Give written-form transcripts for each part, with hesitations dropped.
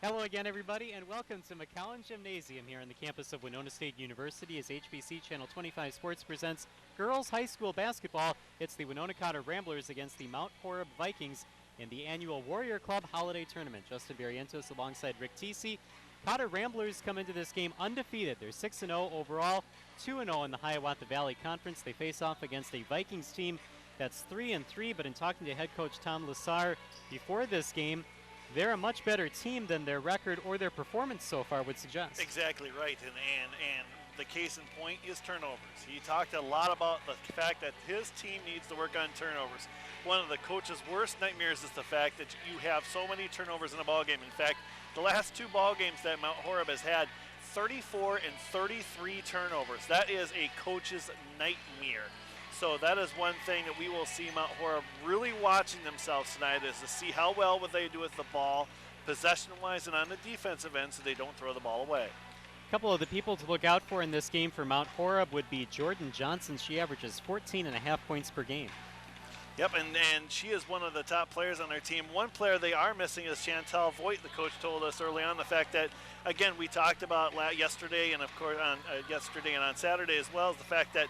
Hello again, everybody, and welcome to McCowan Gymnasium here on the campus of Winona State University as HBC Channel 25 Sports presents girls high school basketball. It's the Winona Cotter Ramblers against the Mount Horeb Vikings in the annual Warrior Club Holiday Tournament. Justin Barrientos alongside Rick Thiesse. Cotter Ramblers come into this game undefeated. They're 6-0 overall, 2-0 in the Hiawatha Valley Conference. They face off against a Vikings team that's 3-3, but in talking to head coach Tom Lassar before this game, they're a much better team than their record or their performance so far would suggest. Exactly right, and the case in point is turnovers. He talked a lot about the fact that his team needs to work on turnovers. One of the coach's worst nightmares is the fact that you have so many turnovers in a ball game. In fact, the last two ball games that Mount Horeb has had, 34 and 33 turnovers. That is a coach's nightmare. So that is one thing that we will see Mount Horeb really watching themselves tonight, is to see how well what they do with the ball, possession-wise and on the defensive end, so they don't throw the ball away. A couple of the people to look out for in this game for Mount Horeb would be Jordan Johnson. She averages 14.5 points per game. Yep, and she is one of the top players on their team. One player they are missing is Chantel Voigt. The coach told us early on the fact that, again, we talked about yesterday and, of course, on yesterday and on Saturday as well, is the fact that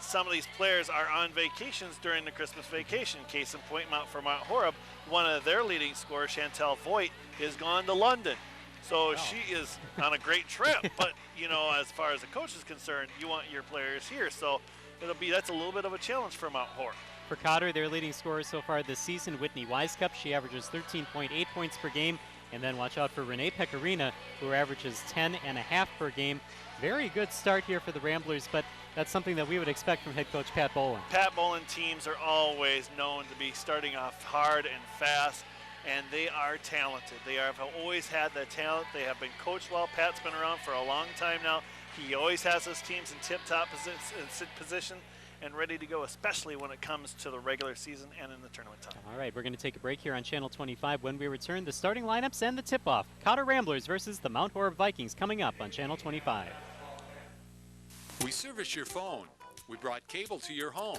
some of these players are on vacations during the Christmas vacation. Case in point, for Mount Horeb, one of their leading scorers, Chantel Voigt, is gone to London. So she is on a great trip. But, you know, as far as the coach is concerned, you want your players here. So that's a little bit of a challenge for Mount Horeb. For Cotter, their leading scorer so far this season, Whitney Weiskopf. She averages 13.8 points per game. And then watch out for Renee Pecorina, who averages 10.5 per game. Very good start here for the Ramblers, but that's something that we would expect from head coach Pat Bolin. Pat Bolin teams are always known to be starting off hard and fast, and they are talented. They have always had that talent. They have been coached well. Pat's been around for a long time now. He always has his teams in tip-top position and ready to go, especially when it comes to the regular season and in the tournament time. All right, we're going to take a break here on Channel 25. When we return, the starting lineups and the tip-off. Cotter Ramblers versus the Mount Horeb Vikings coming up on Channel 25. We service your phone. We brought cable to your home.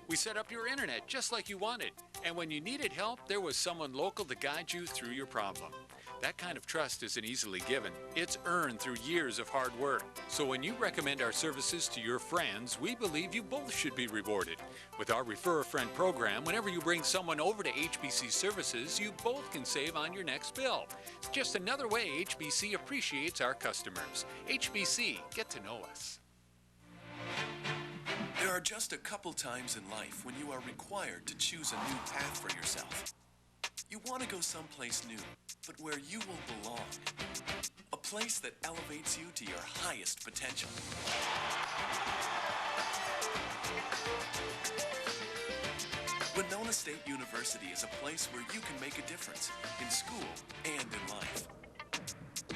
We set up your internet just like you wanted. And when you needed help, there was someone local to guide you through your problem. That kind of trust isn't easily given. It's earned through years of hard work. So when you recommend our services to your friends, we believe you both should be rewarded. With our Refer a Friend program, whenever you bring someone over to HBC services, you both can save on your next bill. It's just another way HBC appreciates our customers. HBC, get to know us. There are just a couple times in life when you are required to choose a new path for yourself. You want to go someplace new, but where you will belong. A place that elevates you to your highest potential. Winona State University is a place where you can make a difference in school and in life.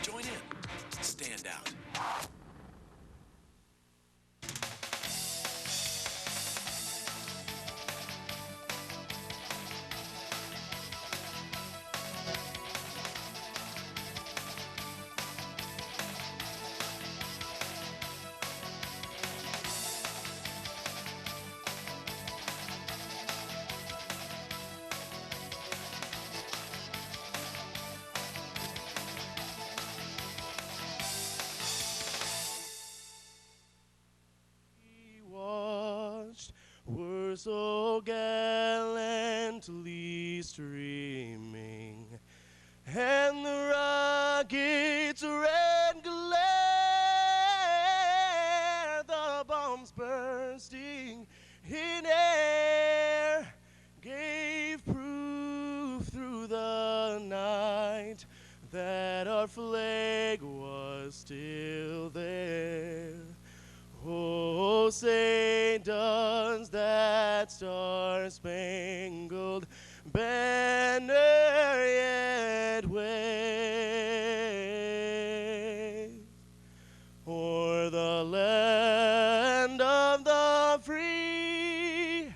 Join in. Stand out. Were so gallantly streaming, and the rockets' red glare, the bombs bursting in air, gave proof through the night that our flag was still there. Oh, say does that star-spangled banner yet wave o'er the land of the free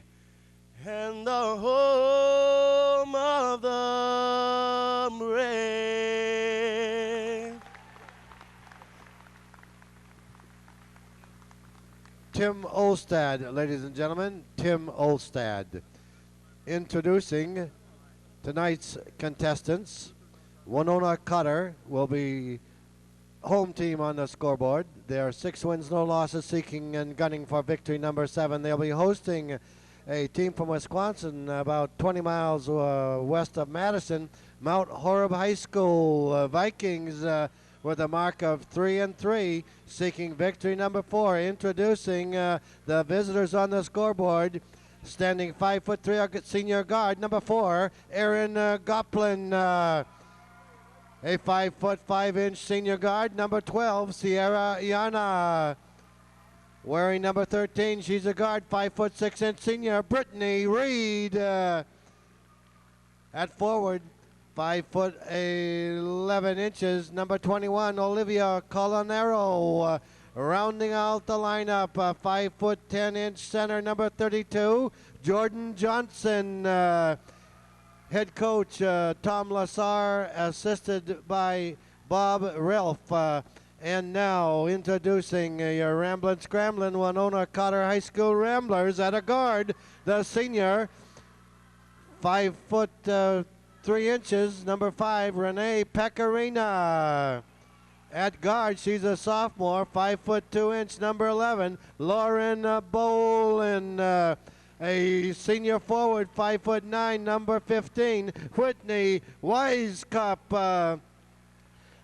and the home of the brave? Tim Olstad, ladies and gentlemen, Tim Olstad. Introducing tonight's contestants Winona Cotter will be home team on the scoreboard. They're 6 wins, no losses, seeking and gunning for victory number 7. They'll be hosting a team from Wisconsin about 20 miles west of Madison, Mount Horeb High School. Vikings with a mark of 3-3, seeking victory number 4. Introducing the visitors on the scoreboard, standing 5'3", senior guard number 4, Aaron Goplin. A 5'5" senior guard number 12, Sierra Iana. Wearing number 13, she's a guard, 5'6" senior, Brittany Reed. At forward, 5'11", number 21, Olivia Colonero. Rounding out the lineup, 5'10" center, number 32, Jordan Johnson. Head coach Tom Lassar, assisted by Bob Relf. And now introducing your Ramblin' Scramblin' Winona Cotter High School Ramblers at a guard, the senior, 5'3", number 5, Renee Pecorina. At guard, she's a sophomore, 5'2", number 11, Lauren Bolin. A senior forward, 5'9", number 15, Whitney Wisecup.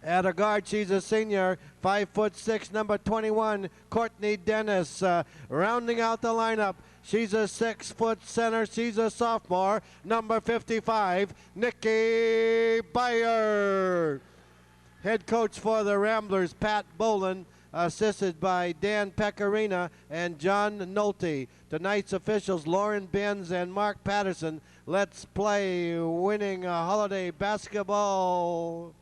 At a guard, she's a senior, 5'6", number 21, Courtney Dennis. Rounding out the lineup, she's a 6-foot center, she's a sophomore, number 55, Nikki Beyer. Head coach for the Ramblers, Pat Bolin, assisted by Dan Pecorina and John Nolte. Tonight's officials, Lauren Benz and Mark Patterson. Let's play winning holiday basketball.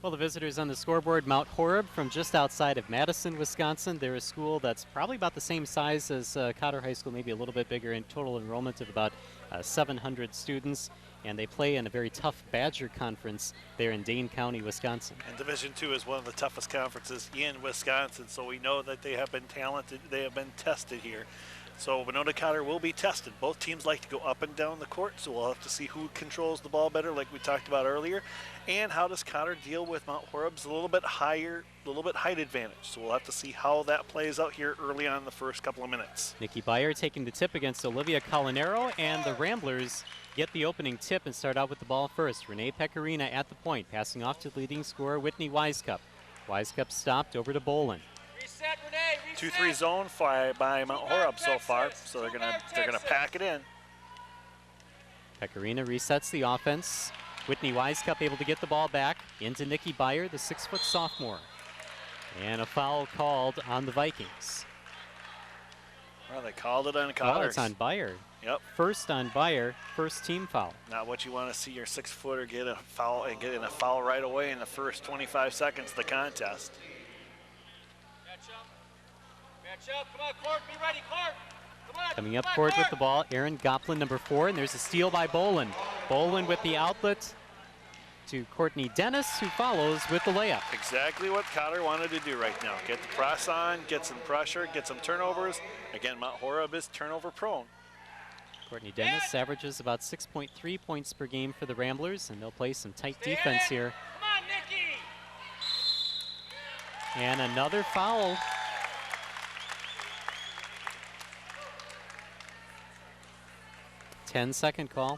Well, the visitors on the scoreboard, Mount Horeb from just outside of Madison, Wisconsin. They're a school that's probably about the same size as Cotter High School, maybe a little bit bigger, in total enrollment of about 700 students. And they play in a very tough Badger conference there in Dane County, Wisconsin. And Division II is one of the toughest conferences in Wisconsin, so we know that they have been talented, they have been tested here. So Winona Cotter will be tested. Both teams like to go up and down the court, so we'll have to see who controls the ball better, like we talked about earlier. And how does Cotter deal with Mount Horeb's a little bit higher, a little bit height advantage. So we'll have to see how that plays out here early on in the first couple of minutes. Nikki Beyer taking the tip against Olivia Colonero, and the Ramblers get the opening tip and start out with the ball first. Renee Pecorina at the point, passing off to the leading scorer, Whitney Wisecup. Wisecup stopped over to Bolin. 2-3 zone by Mount Horeb so far, so they're gonna pack it in. Pecorina resets the offense. Whitney Wisecup able to get the ball back into Nikki Beyer, the 6-foot sophomore. And a foul called on the Vikings. Well, they called it on Cotter. Oh, it's on Beyer. Yep. First on Beyer, first team foul. Not what you want to see your 6-footer get a foul and get in a foul right away in the first 25 seconds of the contest. Match up. Come on, Court. Be ready, Court. Come on. Coming up court with the ball, Aaron Goplin, number 4, and there's a steal by Bolin. Bolin with the outlet to Courtney Dennis, who follows with the layup. Exactly what Cotter wanted to do right now. Get the press on, get some pressure, get some turnovers. Again, Mount Horeb is turnover prone. Courtney Dennis averages about 6.3 points per game for the Ramblers, and they'll play some tight defense here. Come on, Nikki. And another foul. Ten-second call.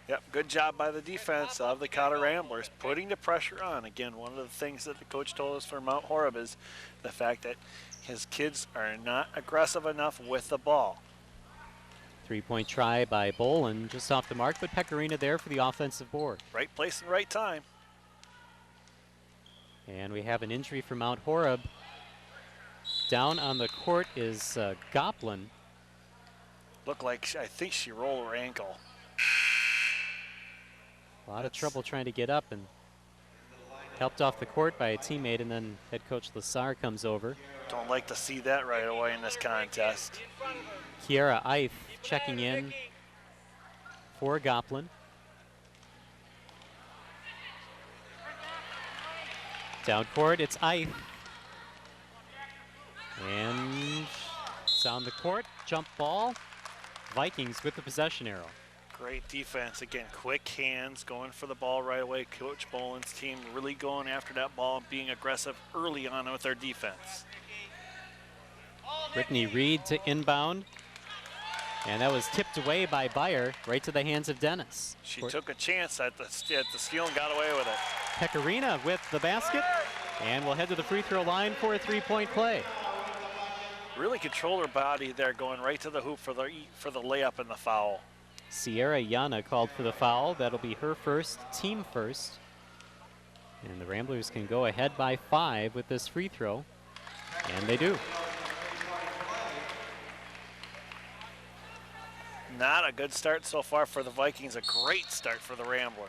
Yep, good job by the defense of the Cotter Ramblers, putting the pressure on. Again, one of the things that the coach told us for Mount Horeb is the fact that his kids are not aggressive enough with the ball. Three-point try by Bolin, just off the mark, but Pecorina there for the offensive board. Right place and right time. And we have an injury for Mount Horeb. Down on the court is Goplin. Looked like, I think she rolled her ankle. A lot of trouble trying to get up, and helped off the court by a teammate, and then head coach Lassar comes over. Don't like to see that right away in this contest. Kiara Eif checking in for Goplin. Down court, it's Eif. And it's on the court, jump ball. Vikings with the possession arrow. Great defense. Again, quick hands, going for the ball right away. Coach Boland's team really going after that ball and being aggressive early on with their defense. Brittany Reed to inbound. And that was tipped away by Beyer, right to the hands of Dennis. She took a chance at the steal and got away with it. Pecorina with the basket. And we'll head to the free throw line for a three-point play. Really control her body there, going right to the hoop for the layup and the foul. Sierra Yana called for the foul. That'll be her first, team first. And the Ramblers can go ahead by 5 with this free throw. And they do. Not a good start so far for the Vikings. A great start for the Ramblers.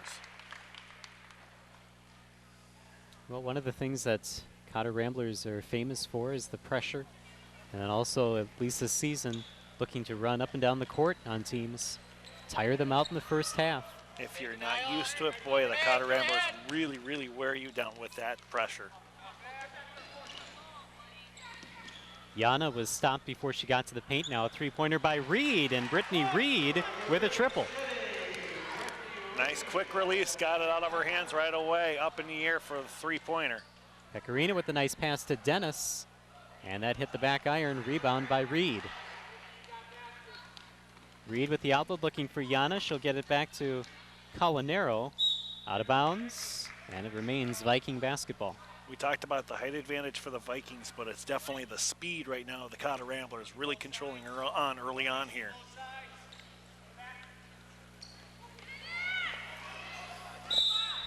Well, one of the things that Cotter Ramblers are famous for is the pressure. And then also, at least this season, looking to run up and down the court on teams. Tire them out in the first half. If you're not used to it, boy, the Cotter Ramblers really wear you down with that pressure. Yana was stopped before she got to the paint. Now a three-pointer by Reed, and Brittany Reed with a triple. Nice quick release, got it out of her hands right away, up in the air for the three-pointer. Pecorina with the nice pass to Dennis, and that hit the back iron, rebound by Reed. Reed with the outlet looking for Yana. She'll get it back to Colanero. Out of bounds, and it remains Viking basketball. We talked about the height advantage for the Vikings, but it's definitely the speed right now of the Cotter Ramblers, really controlling her early on here.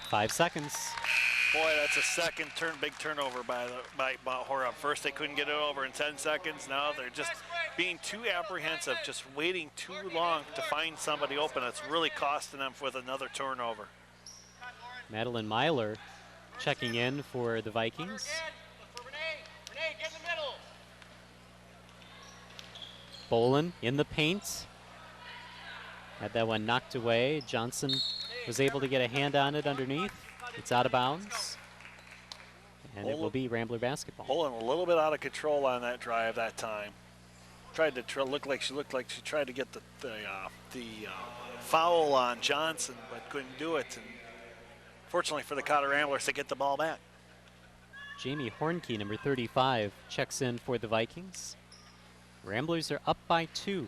Five seconds. Boy, that's a second big turnover by Horeb. First they couldn't get it over in 10 seconds. Now they're just being too apprehensive, just waiting too long to find somebody open. It's really costing them with another turnover. Madeline Myler checking in for the Vikings. Bolin in the paint. Had that one knocked away. Johnson was able to get a hand on it underneath. It's out of bounds. And it will be Rambler basketball. Bolin a little bit out of control on that drive that time. Tried to look like she tried to get the foul on Johnson, but couldn't do it. And fortunately for the Cotter Ramblers, they get the ball back. Jamie Hornke, number 35, checks in for the Vikings. Ramblers are up by 2.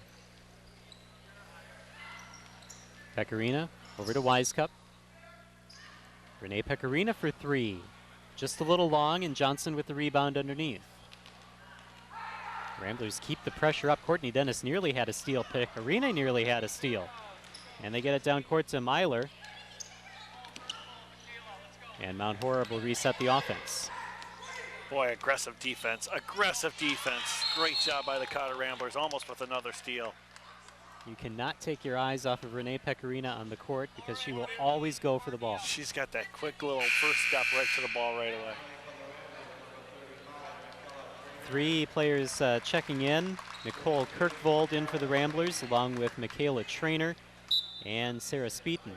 Pecorina over to Wisecup. Renee Pecorina for 3. Just a little long, and Johnson with the rebound underneath. Ramblers keep the pressure up. Courtney Dennis nearly had a steal. Pecorina nearly had a steal. And they get it down court to Myler. And Mount Horeb will reset the offense. Boy, aggressive defense. Aggressive defense. Great job by the Cotter Ramblers, almost with another steal. You cannot take your eyes off of Renee Pecorina on the court because she will always go for the ball. She's got that quick little first step right to the ball right away. 3 players checking in. Nicole Kirkvold in for the Ramblers, along with Michaela Trainer and Sarah Speeton.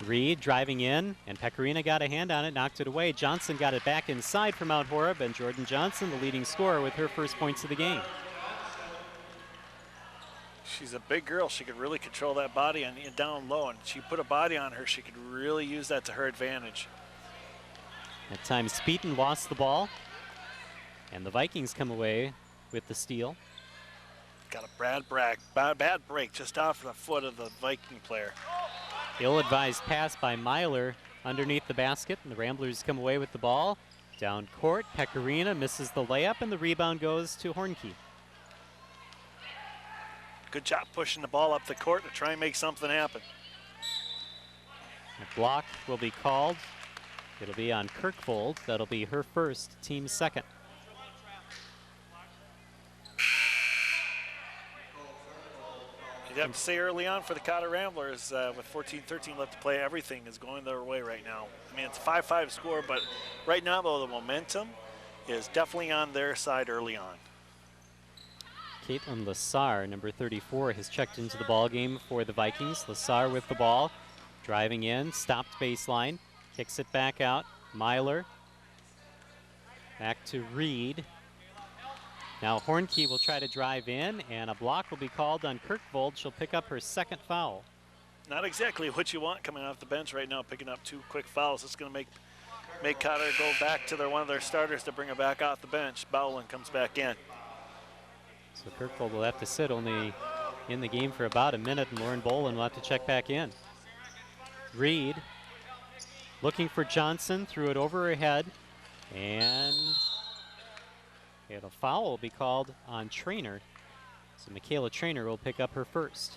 Reed driving in, and Pecorina got a hand on it, knocked it away. Johnson got it back inside for Mount Horeb, and Jordan Johnson, the leading scorer, with her first points of the game. She's a big girl. She could really control that body and down low, and she put a body on her. She could really use that to her advantage. At times, Speeton lost the ball, and the Vikings come away with the steal. Got a bad break just off the foot of the Viking player. Ill-advised pass by Myler underneath the basket, and the Ramblers come away with the ball. Down court, Pecorina misses the layup, and the rebound goes to Hornke. Good job pushing the ball up the court to try and make something happen. A block will be called. It'll be on Kirkvold. That'll be her first, team second. You'd have to say early on for the Cotter Ramblers, with 14-13 left to play, everything is going their way right now. I mean, it's a 5-5 score, but right now, though, the momentum is definitely on their side early on. Caitlin Lassar, number 34, has checked into the ball game for the Vikings. Lassar with the ball, driving in, stopped baseline, kicks it back out. Myler Back to Reed. Now Hornkey will try to drive in, and a block will be called on Kirkvold. She'll pick up her second foul. Not exactly what you want coming off the bench right now, picking up 2 quick fouls. It's going to make Cotter go back to one of their starters to bring her back off the bench. Bowlen comes back in. So Kirkvold will have to sit only in the game for about a minute, and Lauren Bolin will have to check back in. Reed looking for Johnson, threw it over her head, and a foul will be called on Trainer. So Michaela Trainer will pick up her first.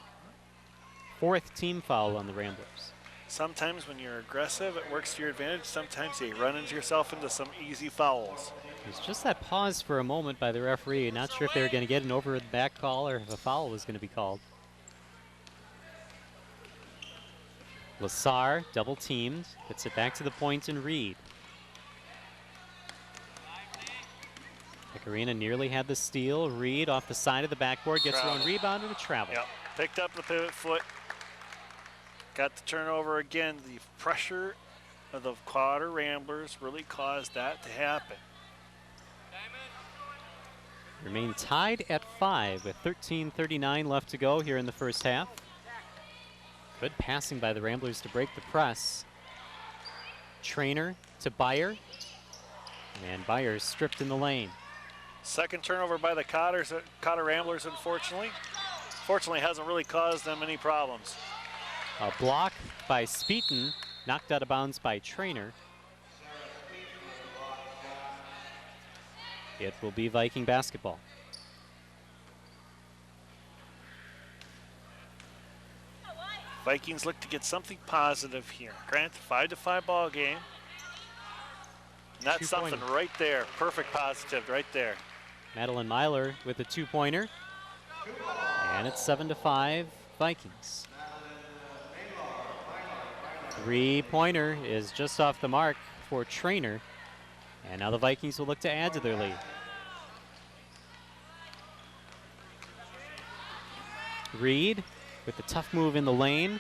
4th team foul on the Ramblers. Sometimes when you're aggressive, it works to your advantage. Sometimes you run into yourself into some easy fouls. There's just that pause for a moment by the referee. Not sure if they were going to get an over the back call or if a foul was going to be called. Lassar double teamed, gets it back to the point and Reed. Pecorina nearly had the steal. Reed off the side of the backboard, gets her own rebound and a travel. Yep, picked up the pivot foot. Got the turnover again. The pressure of the Cotter Ramblers really caused that to happen. Remain tied at 5 with 13:39 left to go here in the first half. Good passing by the Ramblers to break the press. Trainer to Beyer, and Beyer stripped in the lane. Second turnover by the Cotter Ramblers, unfortunately. Fortunately, hasn't really caused them any problems. A block by Speeton, knocked out of bounds by Trainer. It will be Viking basketball. Vikings look to get something positive here. Grant, 5-5 ball game. And that's something right there. Perfect positive right there. Madeline Myler with a 2-pointer. And it's 7-5 Vikings. 3-pointer is just off the mark for Trainer. And now the Vikings will look to add to their lead. Reed with the tough move in the lane.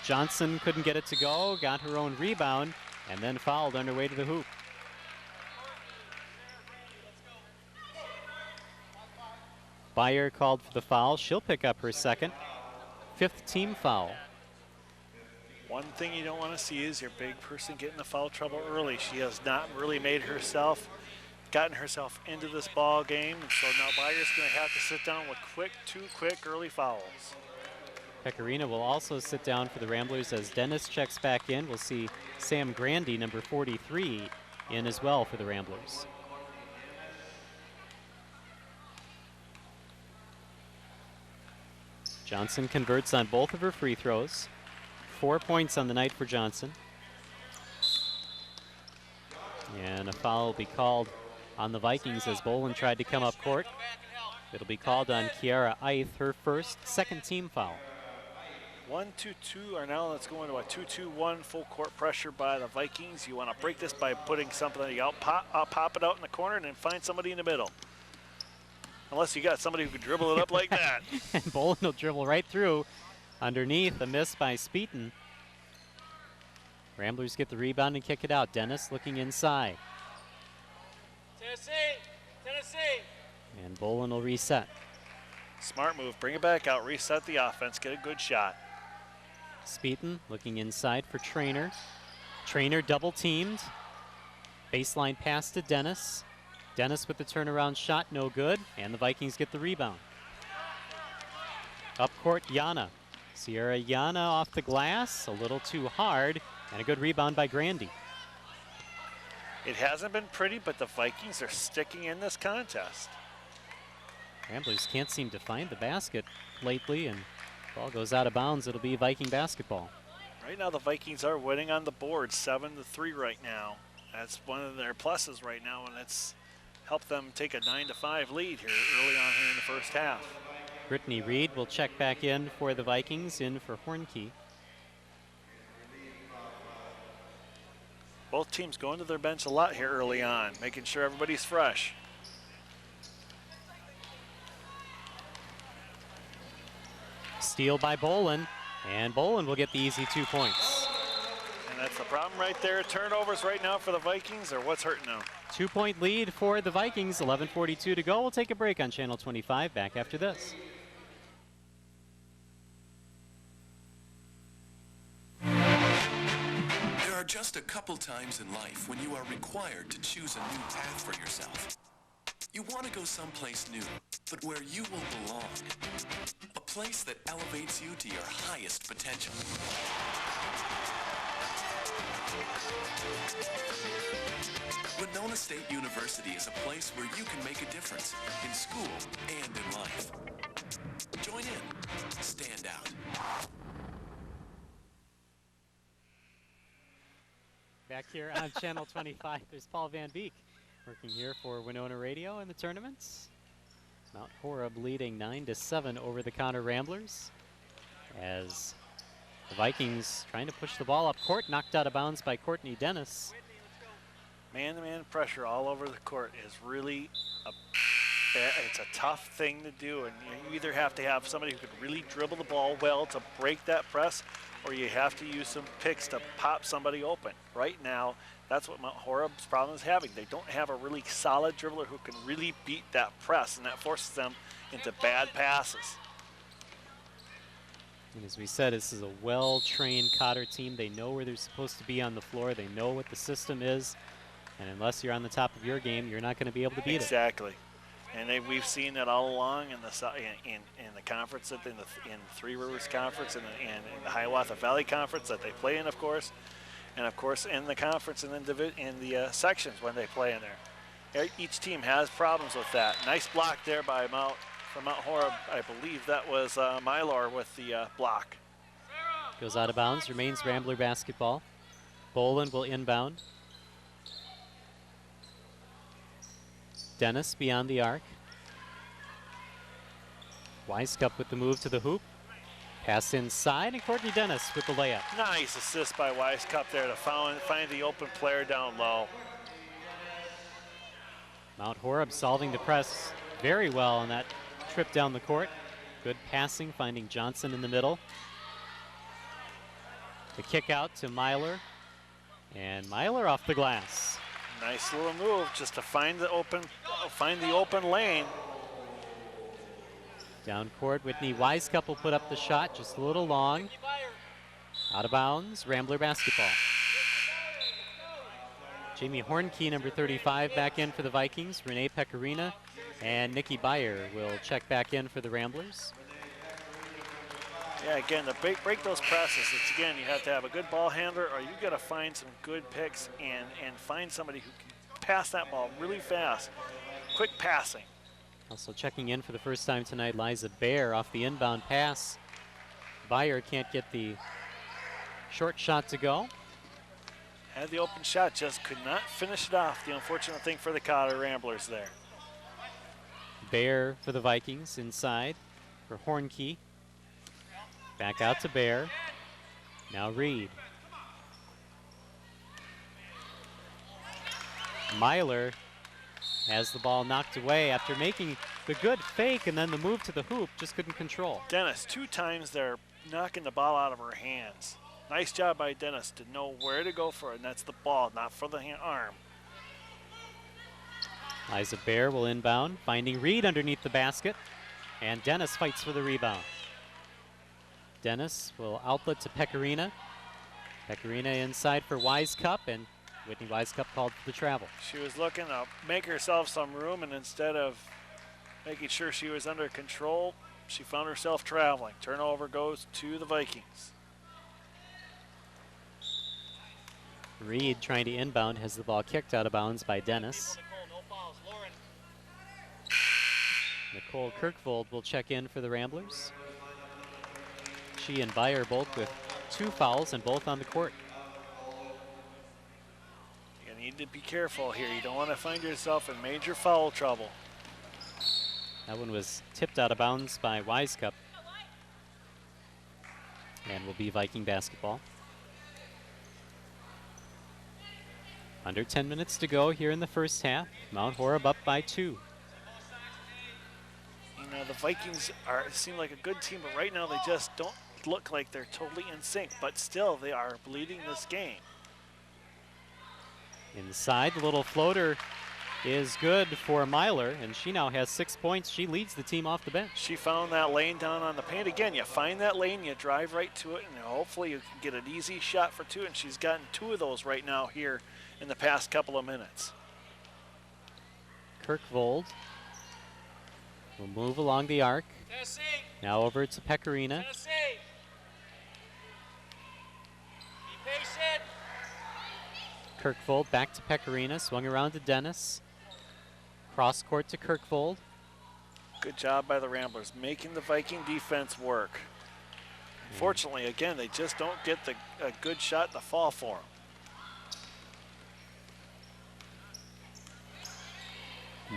Johnson couldn't get it to go, got her own rebound, and then fouled on her way to the hoop. Beyer called for the foul. She'll pick up her second. 5th team foul. One thing you don't want to see is your big person get into foul trouble early. She has not really gotten herself into this ball game, and so now Beyer's going to have to sit down with 2 quick early fouls. Pecorina will also sit down for the Ramblers as Dennis checks back in. We'll see Sam Grandy, number 43, in as well for the Ramblers. Johnson converts on both of her free throws. 4 points on the night for Johnson. And a foul will be called on the Vikings as Bolin tried to come up court. It'll be called on Kiara Eith, her first, 2nd team foul. 1-2-2 are now, let's go into a 2-2-1 full court pressure by the Vikings. You want to break this by putting something out, pop it out in the corner and then find somebody in the middle. Unless you got somebody who can dribble it up like that. And Bolin will dribble right through. Underneath, a miss by Speeton. Ramblers get the rebound and kick it out. Dennis looking inside. Tennessee. And Bolin will reset. Smart move, bring it back out, reset the offense, get a good shot. Speeton looking inside for Trainer. Trainer double teamed. Baseline pass to Dennis. Dennis with the turnaround shot, no good, and the Vikings get the rebound. Up court, Yana. Sierra Yana off the glass, a little too hard, and a good rebound by Grandy. It hasn't been pretty, but the Vikings are sticking in this contest. Ramblers can't seem to find the basket lately, and ball goes out of bounds. It'll be Viking basketball. Right now, the Vikings are winning on the board, 7-3 right now. That's one of their pluses right now, and it's helped them take a 9-5 lead here early on here in the first half. Brittany Reed will check back in for the Vikings, in for Hornkey. Both teams going to their bench a lot here early on, making sure everybody's fresh. Steal by Bolin, and Bolin will get the easy 2 points. And That's the problem right there. Turnovers right now for the Vikings, or what's hurting them? 2-point lead for the Vikings, 11:42 to go. We'll take a break on Channel 25. Back after this. There are just a couple times in life when you are required to choose a new path for yourself. You want to go someplace new, but where you will belong. A place that elevates you to your highest potential. Winona State University is a place where you can make a difference in school and in life. Join in. Stand out. Back here on Channel 25, there's Paul Van Beek working here for Winona Radio in the tournaments. Mount Horeb leading 9-7 over the Cotter Ramblers as the Vikings trying to push the ball up court, knocked out of bounds by Courtney Dennis. Man-to-man pressure all over the court is really it's a tough thing to do, and you either have to have somebody who can really dribble the ball well to break that press, or you have to use some picks to pop somebody open. Right now, that's what Mount Horeb's problem is having. They don't have a really solid dribbler who can really beat that press, and that forces them into bad passes. And as we said, this is a well-trained Cotter team. They know where they're supposed to be on the floor. They know what the system is. And unless you're on the top of your game, you're not going to be able to beat it. Exactly. And we've seen it all along in the conference, in the Three Rivers Conference and in the Hiawatha Valley Conference that they play in, of course. And, of course, in the conference and in the sections when they play in there. Each team has problems with that. Nice block there by Mount Horeb. I believe that was Mylor with the block. Goes out of bounds, remains Rambler basketball. Boland will inbound. Dennis beyond the arc. Weiskup with the move to the hoop. Pass inside, and Courtney Dennis with the layup. Nice assist by Weiskup there to find the open player down low. Mount Horeb solving the press very well on that trip down the court. Good passing, finding Johnson in the middle. The kick out to Myler, and Myler off the glass. Nice little move just to find the open lane. Down court, Whitney Weiskup will put up the shot, just a little long. Out of bounds, Rambler basketball. Jamie Hornkey, number 35, back in for the Vikings. Renee Pecorina and Nikki Byer will check back in for the Ramblers. Yeah, again, to break those presses, again, you have to have a good ball handler, or you got to find some good picks and find somebody who can pass that ball really fast. Quick passing. Also checking in for the first time tonight, Liza Bear off the inbound pass. Byer can't get the short shot to go. Had the open shot, just could not finish it off. The unfortunate thing for the Cotter Ramblers there. Bear for the Vikings inside for Hornkey. Back out to Bear. Now Reed. Myler has the ball knocked away after making the good fake, and then the move to the hoop just couldn't control. Dennis, 2 times they're knocking the ball out of her hands. Nice job by Dennis to know where to go for it, and that's the ball, not for the arm. Liza Bear will inbound, finding Reed underneath the basket, and Dennis fights for the rebound. Dennis will outlet to Pecorina. Pecorina inside for Weiskup, and Whitney Weiskup called for the travel. She was looking to make herself some room, and instead of making sure she was under control, she found herself traveling. Turnover goes to the Vikings. Reed trying to inbound, has the ball kicked out of bounds by Dennis. Nicole Kirkvold will check in for the Ramblers. She and Byer both with 2 fouls and both on the court. You need to be careful here. You don't want to find yourself in major foul trouble. That one was tipped out of bounds by Weiskup and will be Viking basketball. Under 10 minutes to go here in the first half. Mount Horeb up by 2. You know, the Vikings seem like a good team, but right now they just don't look like they're totally in sync, but still they are bleeding this game. Inside, the little floater is good for Myler, and she now has 6 points. She leads the team off the bench. She found that lane down on the paint. Again, you find that lane, you drive right to it, and hopefully you can get an easy shot for 2, and she's gotten 2 of those right now here in the past couple of minutes. Kirkvold will move along the arc. Thiesse. Now over to Pecorina. Thiesse. Be patient. Kirkvold back to Pecorina, swung around to Dennis. Cross court to Kirkvold. Good job by the Ramblers, making the Viking defense work. Fortunately, again, they just don't get a good shot to fall for them.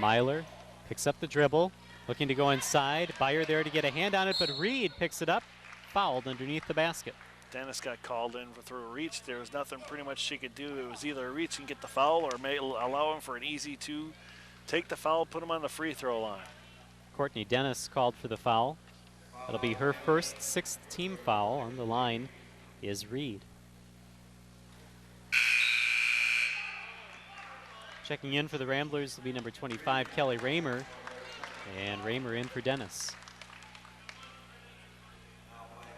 Myler picks up the dribble, looking to go inside. Beyer there to get a hand on it, but Reed picks it up, fouled underneath the basket. Dennis got called in through a reach. There was nothing pretty much she could do. It was either a reach and get the foul or may allow him for an easy 2. Take the foul, put him on the free throw line. Courtney Dennis called for the foul. That'll be her first 6th team foul. On the line is Reed. Checking in for the Ramblers will be number 25, Kelly Raymer. And Raymer in for Dennis.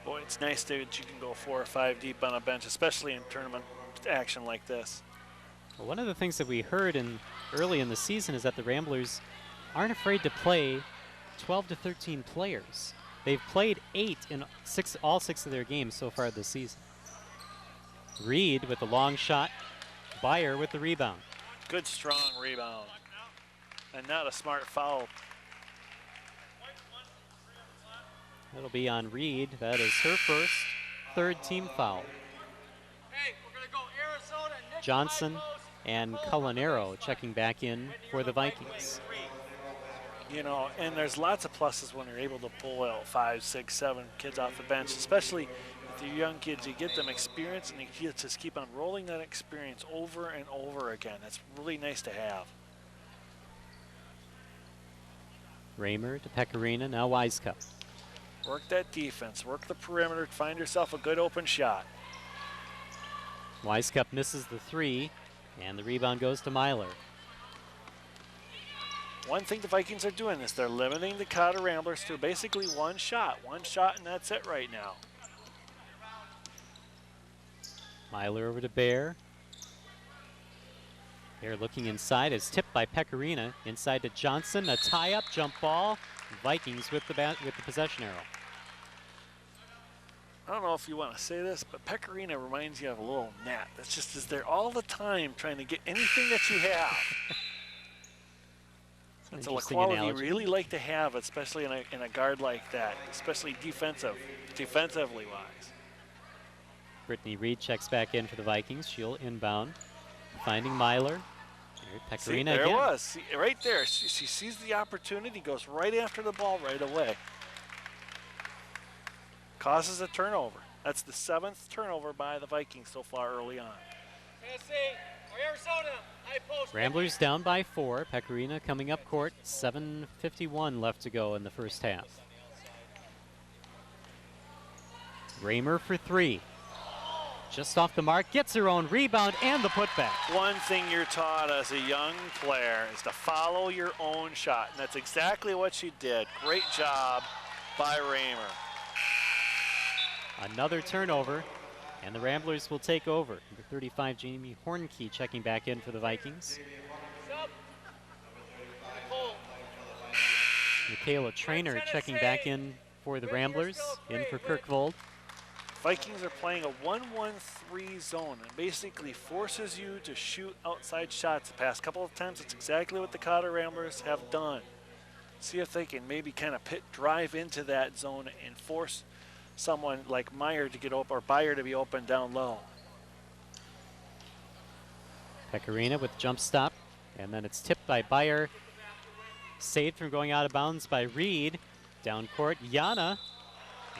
Boy, it's nice that you can go 4 or 5 deep on a bench, especially in tournament action like this. Well, one of the things that we heard early in the season is that the Ramblers aren't afraid to play 12 to 13 players. They've played 8 in all 6 of their games so far this season. Reed with the long shot, Beyer with the rebound. Good, strong rebound. And not a smart foul. That'll be on Reed. That is her first, 3rd team foul. Hey, we're going to go Arizona. Nick Johnson high post, and full Culinero right checking back in for the Vikings. You know, and there's lots of pluses when you're able to pull out 5, 6, 7 kids off the bench, especially with the young kids. You get them experience, and you just keep on rolling that experience over and over again. That's really nice to have. Raymer to Pecorina, now Wisecup. Work that defense, work the perimeter, find yourself a good open shot. Wisecup misses the 3, and the rebound goes to Myler. One thing the Vikings are doing is they're limiting the Cotter Ramblers to basically one shot and that's it right now. Myler over to Bear. Bear looking inside, is tipped by Pecorina. Inside to Johnson, a tie-up jump ball. Vikings with the possession arrow. I don't know if you want to say this, but Pecorina reminds you of a little gnat that just is there all the time trying to get anything that you have. It's a quality you really like to have, especially in a guard like that, especially defensively wise. Brittany Reed checks back in for the Vikings. She'll inbound, finding Myler. Pecorina See, there again. it was. See, right there. She sees the opportunity, goes right after the ball right away. Causes a turnover. That's the 7th turnover by the Vikings so far early on. Thiesse or Arizona. High post. Ramblers down by 4. Pecorina coming up court. 7:51 left to go in the first half. Raymer for 3. Just off the mark, gets her own rebound and the putback. One thing you're taught as a young player is to follow your own shot, and that's exactly what she did. Great job by Raymer. Another turnover, and the Ramblers will take over. Number 35, Jamie Hornkey checking back in for the Vikings. Michaela Trainer checking back in for the Ramblers, in for Kirkvold. Vikings are playing a 1-1-3 zone and basically forces you to shoot outside shots. The past couple of times, it's exactly what the Cotter Ramblers have done. See if they can maybe kind of drive into that zone and force someone like Meyer to get open or Beyer to be open down low. Pecorina with jump stop, and then it's tipped by Beyer. Saved from going out of bounds by Reed. Down court, Yana.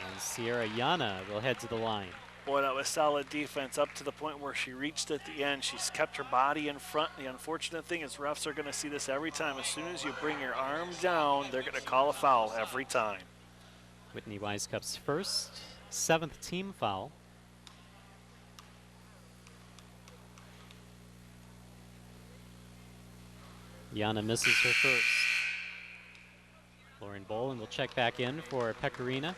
And Sierra Yana will head to the line. Boy, that was solid defense up to the point where she reached at the end. She's kept her body in front. The unfortunate thing is refs are going to see this every time. As soon as you bring your arm down, they're going to call a foul every time. Whitney Wisecup's first, 7th team foul. Yana misses her first. Lauren Boland will check back in for Pecorina.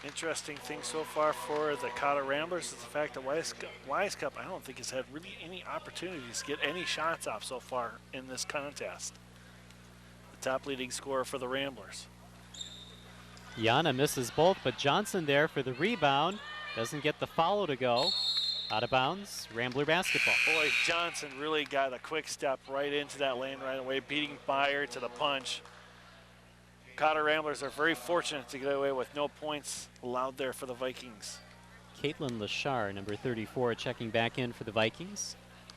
Interesting thing so far for the Cotter Ramblers is the fact that Wise Cup, I don't think, has had really any opportunities to get any shots off so far in this contest. The top leading scorer for the Ramblers. Yana misses both, but Johnson there for the rebound. Doesn't get the follow to go. Out of bounds, Rambler basketball. Boy, Johnson really got a quick step right into that lane right away, beating Meyer to the punch. Cotter Ramblers are very fortunate to get away with no points allowed there for the Vikings. Caitlin Lashar, number 34, checking back in for the Vikings.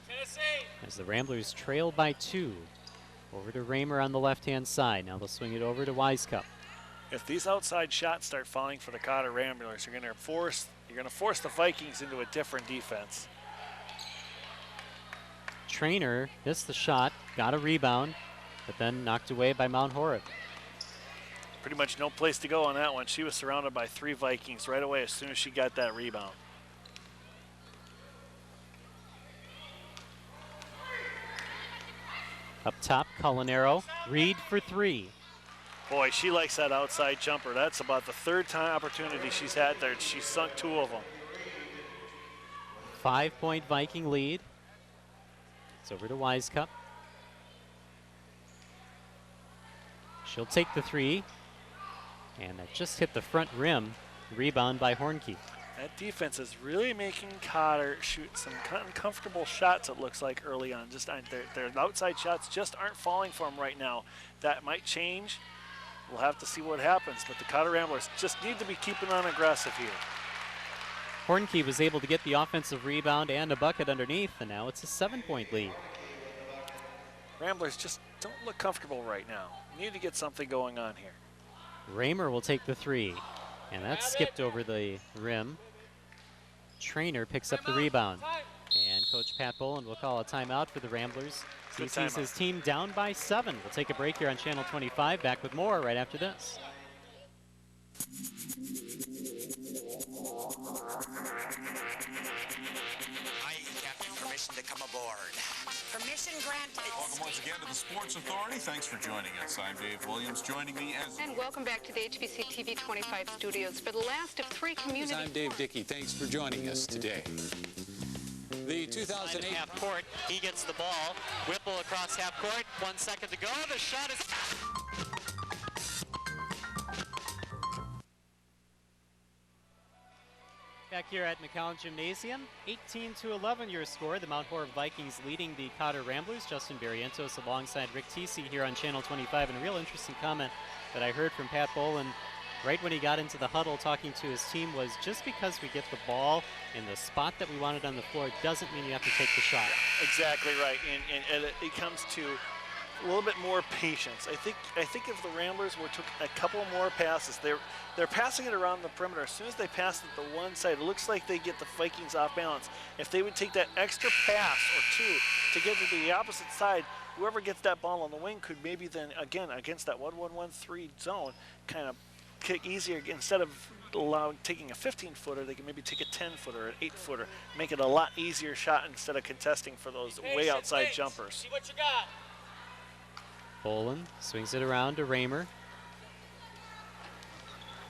Thiesse. As the Ramblers trail by 2. Over to Raymer on the left-hand side. Now they'll swing it over to Wisecup. If these outside shots start falling for the Cotter Ramblers, you're going to force the Vikings into a different defense. Trainer missed the shot, got a rebound, but then knocked away by Mount Horeb. Pretty much no place to go on that one. She was surrounded by 3 Vikings right away as soon as she got that rebound. Up top, Culinaro. Reed for 3. Boy, she likes that outside jumper. That's about the 3rd time opportunity she's had there. She's sunk 2 of them. 5-point Viking lead. It's over to Wisecup. She'll take the 3. And that just hit the front rim. Rebound by Hornke. That defense is really making Cotter shoot some uncomfortable shots, it looks like, early on. Just their outside shots just aren't falling for them right now. That might change. We'll have to see what happens, but the Cotter Ramblers just need to be keeping on aggressive here. Hornke was able to get the offensive rebound and a bucket underneath, and now it's a 7-point lead. Ramblers just don't look comfortable right now. Need to get something going on here. Raymer will take the 3, and that's skipped over the rim. Trainer picks up the rebound, and Coach Pat Boland will call a timeout for the Ramblers. He sees his team down by 7. We'll take a break here on Channel 25. Back with more right after this. Hi, Captain. Permission to come aboard. Permission granted. Welcome once again to the Sports Authority. Thanks for joining us. I'm Dave Williams, joining me as... And welcome back to the HBC TV 25 studios for the last of 3 community... I'm Dave Dickey. Thanks for joining us today. The 2008 half court, he gets the ball. Whipple across half court, 1 second to go. The shot is... Back here at McCollin Gymnasium, 18-11 your score. The Mount Horeb Vikings leading the Cotter Ramblers. Justin Barrientos alongside Rick Thiesse here on Channel 25. And a real interesting comment that I heard from Pat Boland right when he got into the huddle talking to his team was, just because we get the ball in the spot that we wanted on the floor doesn't mean you have to take the shot. Exactly right, and it comes to a little bit more patience. I think if the Ramblers took a couple more passes, they're passing it around the perimeter. As soon as they pass it to one side, it looks like they get the Vikings off balance. If they would take that extra pass or 2 to get to the opposite side, whoever gets that ball on the wing could maybe then, again, against that 1-1-1-3 zone, kind of kick easier. Instead of taking a 15-footer, they can maybe take a 10-footer, an 8-footer, make it a lot easier shot instead of contesting for those way outside jumpers. See what you got. Boland swings it around to Raymer.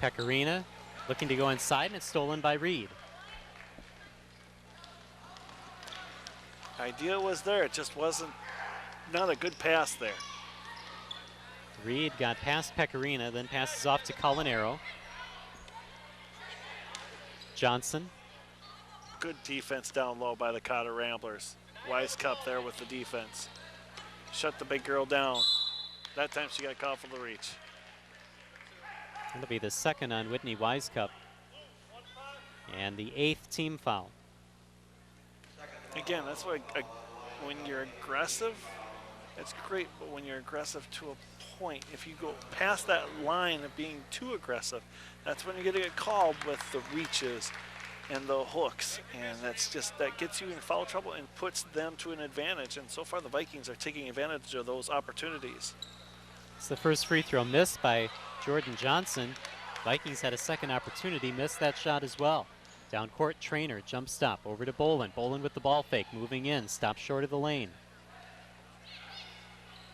Pecorina looking to go inside, and it's stolen by Reed. Idea was there, it just not a good pass there. Reed got past Pecorina, then passes off to Culinaro. Johnson. Good defense down low by the Cotter Ramblers. Wisecup there with the defense. Shut the big girl down. That time she got called for the reach. That'll be the 2nd on Whitney Wisecup. And the 8th team foul. Again, that's why when you're aggressive, it's great, but when you're aggressive to a point, if you go past that line of being too aggressive, that's when you're going to get called with the reaches and the hooks, and that gets you in foul trouble and puts them to an advantage. And so far the Vikings are taking advantage of those opportunities. It's the first free throw missed by Jordan Johnson. Vikings had a 2nd opportunity, missed that shot as well. Down court, Trainer, jump stop, over to Boland. Boland with the ball fake, moving in, stops short of the lane.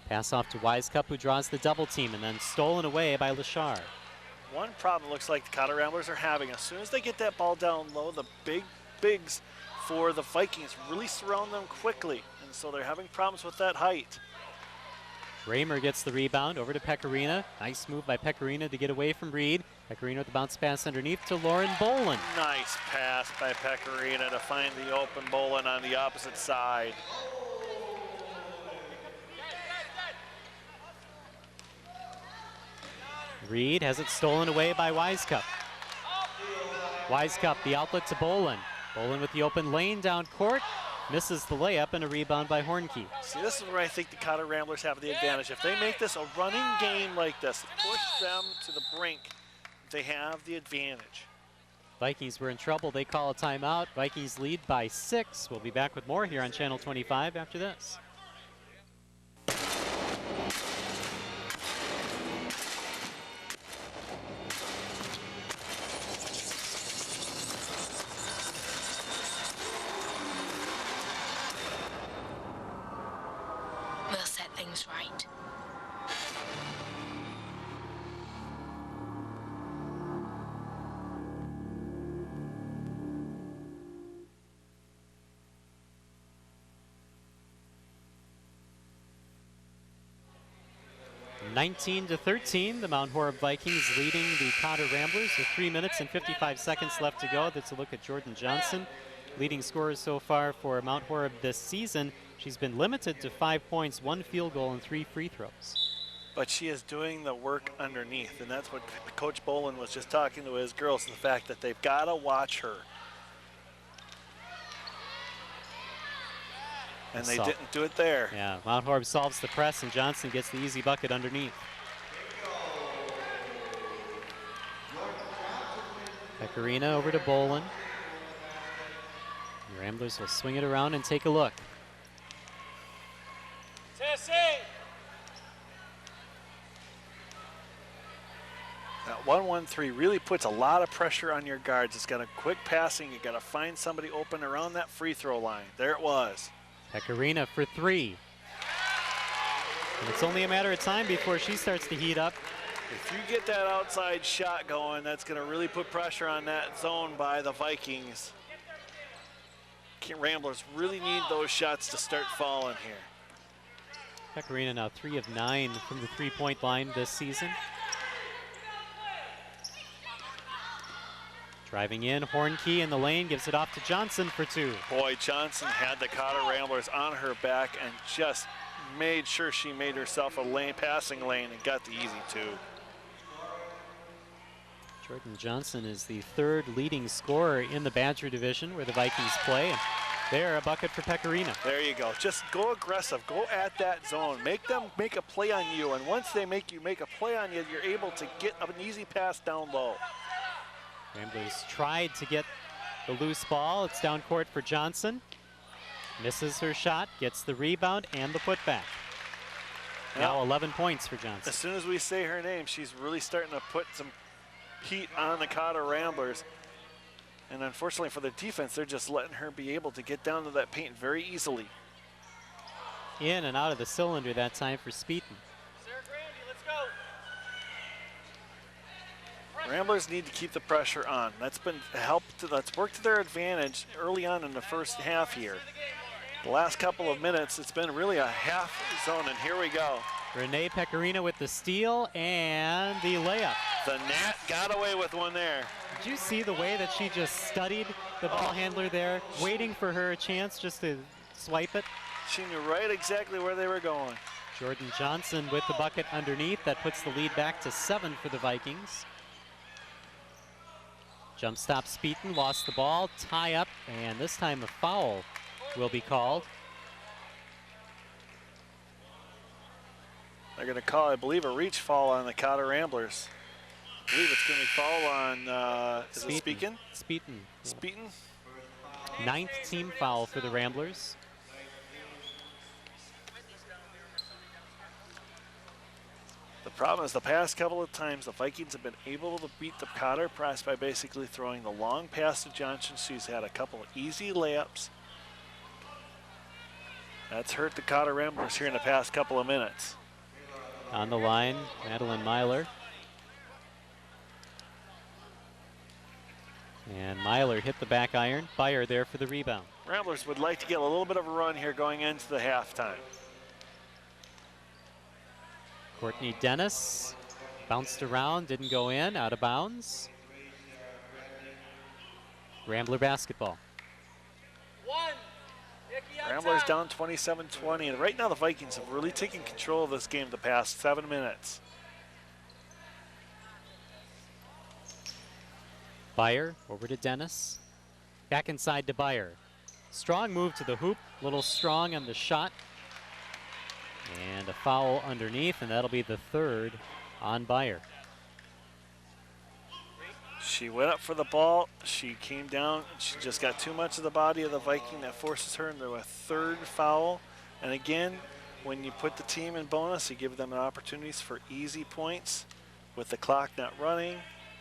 Pass off to Wisecup, who draws the double team, and then stolen away by Lashar. One problem looks like the Cotter Ramblers are having, as soon as they get that ball down low, the bigs for the Vikings really surround them quickly, and so they're having problems with that height. Raymer gets the rebound over to Pecorina. Nice move by Pecorina to get away from Reed. Pecorina with the bounce pass underneath to Lauren Bolin. Nice pass by Pecorina to find the open Bolin on the opposite side. Reed has it stolen away by Wisecup. Wisecup, the outlet to Bolin. Bolin with the open lane down court. Misses the layup and a rebound by Hornke. See, this is where I think the Cotter Ramblers have the advantage. If they make this a running game like this, push them to the brink, they have the advantage. Vikings were in trouble. They call a timeout. Vikings lead by 6. We'll be back with more here on Channel 25 after this. We'll set things right. (19-13), the Mount Horeb Vikings leading the Cotter Ramblers with 3 minutes and 55 seconds left to go. That's a look at Jordan Johnson, leading scorer so far for Mount Horeb this season. She's been limited to 5 points, 1 field goal, and 3 free throws. But she is doing the work underneath, and that's what Coach Bolin was just talking to his girls, the fact that they've got to watch her. And they didn't do it there. Yeah, Mount Horeb solves the press, and Johnson gets the easy bucket underneath. Pecorina over to Bolin. The Ramblers will swing it around and take a look. Thiesse! That 1-1-3 really puts a lot of pressure on your guards. It's got a quick passing. You got to find somebody open around that free throw line. There it was. Pecorina for 3. And it's only a matter of time before she starts to heat up. If you get that outside shot going, that's going to really put pressure on that zone by the Vikings. Ramblers really need those shots to start falling here. Pecorina now 3 of 9 from the three-point line this season. Driving in, Hornke in the lane, gives it off to Johnson for 2. Boy, Johnson had the Cotter Ramblers on her back and just made sure she made herself a passing lane and got the easy 2. Jordan Johnson is the 3rd leading scorer in the Badger division where the Vikings play. And there, a bucket for Pecorina. There you go. Just go aggressive. Go at that zone. Make them make a play on you. And once they make you make a play on you, you're able to get an easy pass down low. Ramblers tried to get the loose ball. It's down court for Johnson. Misses her shot, gets the rebound and the putback. Now 11 points for Johnson. As soon as we say her name, she's really starting to put some heat on the Cotter Ramblers. And unfortunately for the defense, they're just letting her be able to get down to that paint very easily. In and out of the cylinder that time for Speeton. Let's go. Ramblers need to keep the pressure on. That's been that's worked to their advantage early on in the first half here. The last couple of minutes, it's been really a half zone, and here we go. Renee Pecorina with the steal and the layup. The Nat got away with one there. Did you see the way that she just studied the ball handler there, waiting for her chance just to swipe it? She knew right exactly where they were going. Jordan Johnson with the bucket underneath. That puts the lead back to 7 for the Vikings. Jump stop Speeton, lost the ball, tie up, and this time a foul will be called. They're going to call, I believe, a reach foul on the Cotter Ramblers. I believe it's going to be foul on, is it Speakin? Speeton. Speeton? 9th team foul for the Ramblers. The problem is the past couple of times the Vikings have been able to beat the Cotter press by basically throwing the long pass to Johnson. She's had a couple of easy layups. That's hurt the Cotter Ramblers here in the past couple of minutes. On the line, Madeline Myler. And Myler hit the back iron. Beyer there for the rebound. Ramblers would like to get a little bit of a run here going into the halftime. Courtney Dennis bounced around, didn't go in, out of bounds. Rambler basketball. Ramblers down 27-20, and right now the Vikings have really taken control of this game the past 7 minutes. Beyer over to Dennis. Back inside to Beyer. Strong move to the hoop, little strong on the shot. And a foul underneath, and that'll be the third on Beyer. She went up for the ball, she came down, she just got too much of the body of the Viking. That forces her into a third foul. And again, when you put the team in bonus, you give them opportunities for easy points with the clock not running.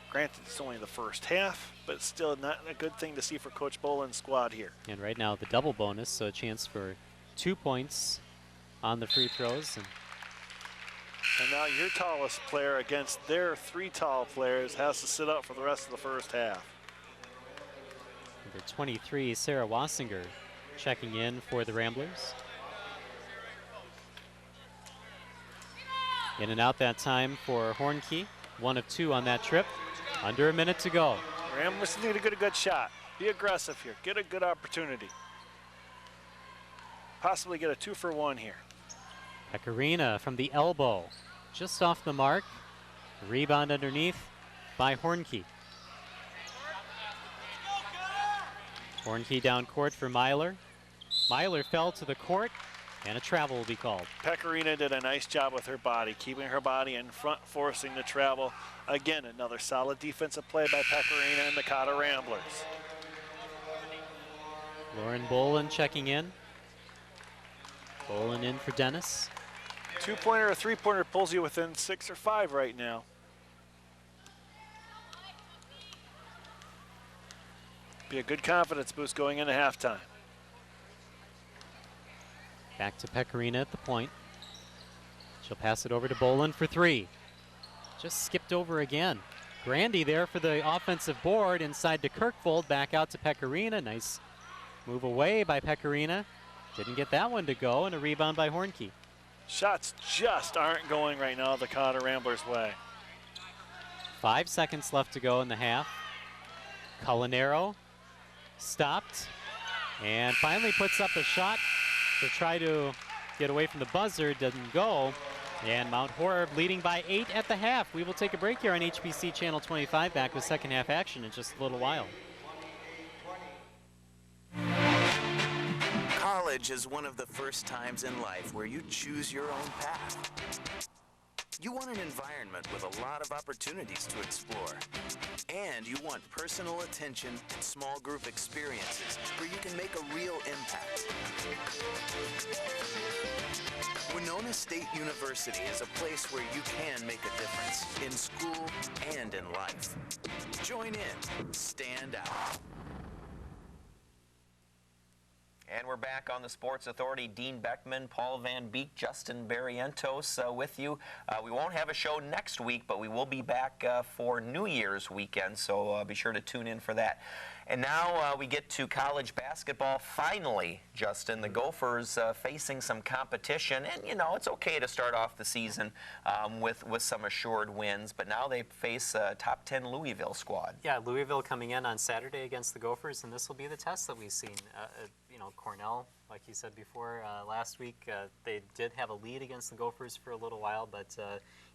Granted, it's only the first half, but it's still not a good thing to see for Coach Boland's squad here. And right now the double bonus, so a chance for 2 points on the free throws. And now your tallest player against their 3 tall players has to sit up for the rest of the first half. Number 23, Sarah Wassinger, checking in for the Ramblers. In and out that time for Hornkey. 1 of 2 on that trip. Under a minute to go. Ramblers need to get a good shot. Be aggressive here. Get a good opportunity. Possibly get a 2-for-1 here. Pecorina from the elbow, just off the mark. Rebound underneath by Hornkey. Hornkey down court for Myler. Myler fell to the court, and a travel will be called. Pecorina did a nice job with her body, keeping her body in front, forcing the travel. Again, another solid defensive play by Pecorina and the Cotter Ramblers. Lauren Bolin checking in. Bolin in for Dennis. 2-pointer or 3-pointer pulls you within 6 or 5 right now. Be a good confidence boost going into halftime. Back to Pecorina at the point. She'll pass it over to Bolin for 3. Just skipped over again. Grandy there for the offensive board, inside to Kirkvold, back out to Pecorina. Nice move away by Pecorina. Didn't get that one to go, and a rebound by Hornkey. Shots just aren't going right now the Cotter Ramblers' way. 5 seconds left to go in the half. Culinaro stopped and finally puts up a shot to try to get away from the buzzer. Doesn't go. And Mount Horeb leading by 8 at the half. We will take a break here on HBC Channel 25. Back with second half action in just a little while. College is one of the first times in life where you choose your own path. You want an environment with a lot of opportunities to explore. And you want personal attention and small group experiences where you can make a real impact. Winona State University is a place where you can make a difference in school and in life. Join in. Stand out. And we're back on the Sports Authority. Dean Beckman, Paul Van Beek, Justin Barrientos with you. We won't have a show next week, but we will be back for New Year's weekend, so be sure to tune in for that. And now we get to college basketball. Finally, Justin, the Gophers facing some competition. And, you know, it's okay to start off the season with some assured wins, but now they face a top 10 Louisville squad. Yeah, Louisville coming in on Saturday against the Gophers, and this will be the test that we've seen. You know, Cornell, like you said before, last week, they did have a lead against the Gophers for a little while, but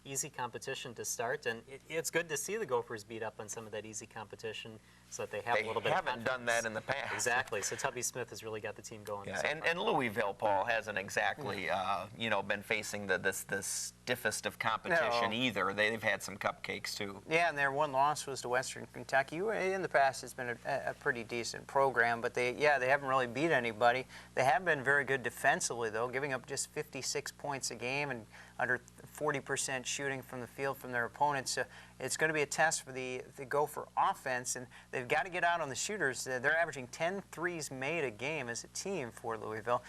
easy competition to start, and it's good to see the Gophers beat up on some of that easy competition so that they have a little bit of confidence. They haven't done that in the past. Exactly, so Tubby Smith has really got the team going. Yeah, and Louisville, Paul, hasn't exactly, you know, been facing the stiffest of competition either. They've had some cupcakes, too. Yeah, and their one loss was to Western Kentucky. In the past, it's been a pretty decent program, but they haven't really beat anybody. They have been very good defensively, though, giving up just 56 points a game and under 40% shooting from the field from their opponents. So it's going to be a test for the Gopher offense, and they've got to get out on the shooters. They're averaging 10 threes made a game as a team for Louisville.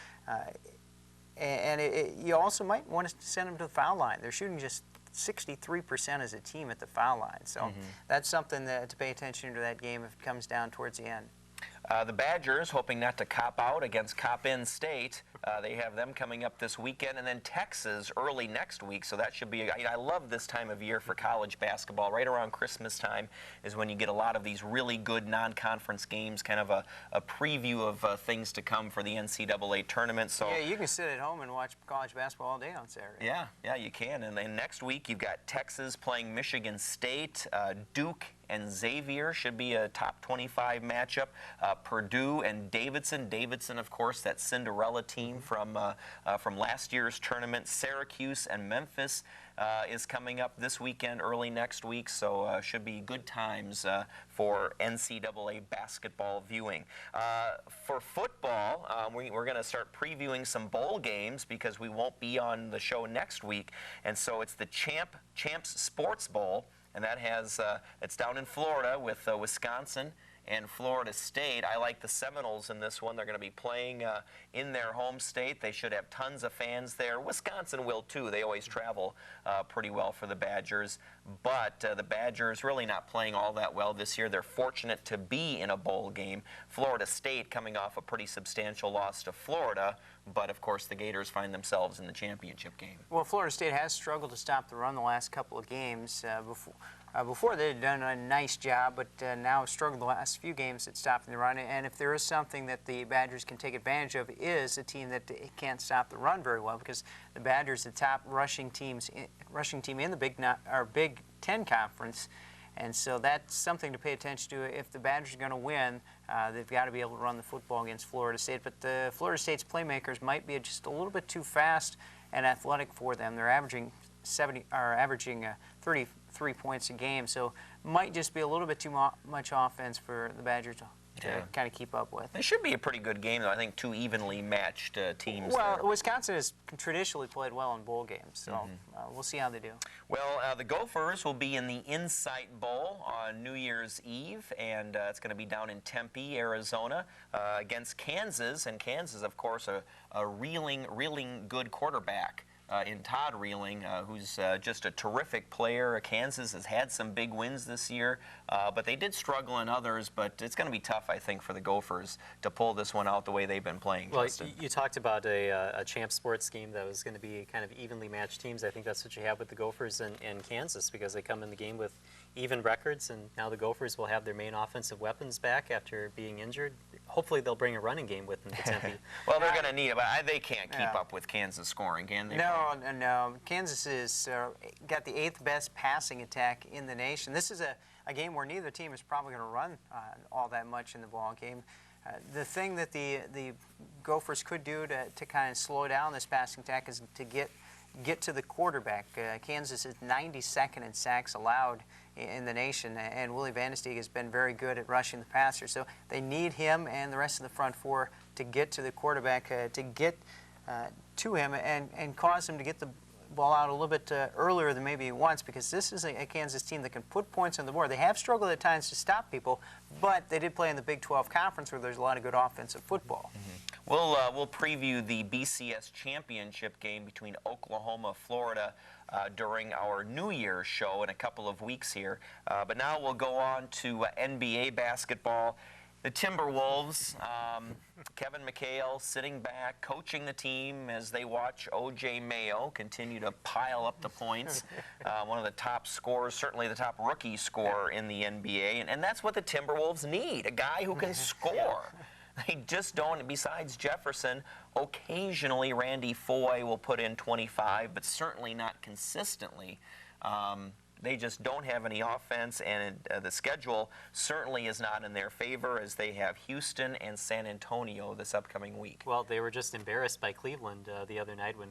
you also might want to send them to the foul line. They're shooting just 63% as a team at the foul line. So that's something to pay attention to that game if it comes down towards the end. The Badgers, hoping not to cop out against Coppin State. They have them coming up this weekend, and then Texas early next week. So that should be, I love this time of year for college basketball. Right around Christmas time is when you get a lot of these really good non-conference games, kind of a preview of things to come for the NCAA tournament. So yeah, you can sit at home and watch college basketball all day on Saturday. Yeah, you can. And then next week you've got Texas playing Michigan State, Duke and Xavier should be a top 25 matchup. Purdue and Davidson. Davidson, of course, that Cinderella team from last year's tournament. Syracuse and Memphis is coming up this weekend, early next week. So should be good times for NCAA basketball viewing. For football, we're going to start previewing some bowl games because we won't be on the show next week. And so it's the Champs Sports Bowl. And that has, it's down in Florida with Wisconsin and Florida State. I like the Seminoles in this one. They're going to be playing in their home state. They should have tons of fans there. Wisconsin will too. They always travel pretty well for the Badgers. But the Badgers really not playing all that well this year. They're fortunate to be in a bowl game. Florida State coming off a pretty substantial loss to Florida. But, of course, the Gators find themselves in the championship game. Well, Florida State has struggled to stop the run the last couple of games. Before they had done a nice job, but now have struggled the last few games at stopping the run. And if there is something that the Badgers can take advantage of, is a team that can't stop the run very well, because the Badgers, the top rushing team in the Big Ten Conference. And so that's something to pay attention to. If the Badgers are going to win, they've got to be able to run the football against Florida State. But the Florida State's playmakers might be just a little bit too fast and athletic for them. They're averaging 33 points a game, so might just be a little bit too much offense for the Badgers to kind of keep up with. It should be a pretty good game, though. I think two evenly matched teams. Well, there. Wisconsin has traditionally played well in bowl games, so we'll see how they do. Well, the Gophers will be in the Insight Bowl on New Year's Eve, and it's going to be down in Tempe, Arizona, against Kansas. And Kansas, of course, a reeling good quarterback. In Todd Reeling, who's just a terrific player. Kansas has had some big wins this year, but they did struggle in others. But it's going to be tough, I think, for the Gophers to pull this one out the way they've been playing. Well, Justin. you talked about a champ sports game that was going to be kind of evenly matched teams. I think that's what you have with the Gophers and Kansas, because they come in the game with even records, and now the Gophers will have their main offensive weapons back after being injured. Hopefully they'll bring a running game with them to Tempe. Well, they're going to need it, but they can't keep up with Kansas scoring, can they? No. Kansas has got the 8th best passing attack in the nation. This is a game where neither team is probably going to run all that much in the ball game. The thing that the Gophers could do to kind of slow down this passing attack is to get to the quarterback. Kansas is 92nd in sacks allowed in the nation, and Willie Vandestieg has been very good at rushing the passer. So they need him and the rest of the front four to get to the quarterback, to get to him and cause him to get the ball out a little bit earlier than maybe he wants, because this is a Kansas team that can put points on the board. They have struggled at times to stop people, but they did play in the Big 12 Conference where there's a lot of good offensive football. We'll preview the BCS championship game between Oklahoma, Florida during our New Year's show in a couple of weeks here. But now we'll go on to NBA basketball. The Timberwolves, Kevin McHale sitting back, coaching the team as they watch O.J. Mayo continue to pile up the points. One of the top scorers, certainly the top rookie scorer in the NBA. And that's what the Timberwolves need, a guy who can score. They just don't. Besides Jefferson, occasionally Randy Foye will put in 25, but certainly not consistently. They just don't have any offense, and the schedule certainly is not in their favor, as they have Houston and San Antonio this upcoming week. Well, they were just embarrassed by Cleveland the other night when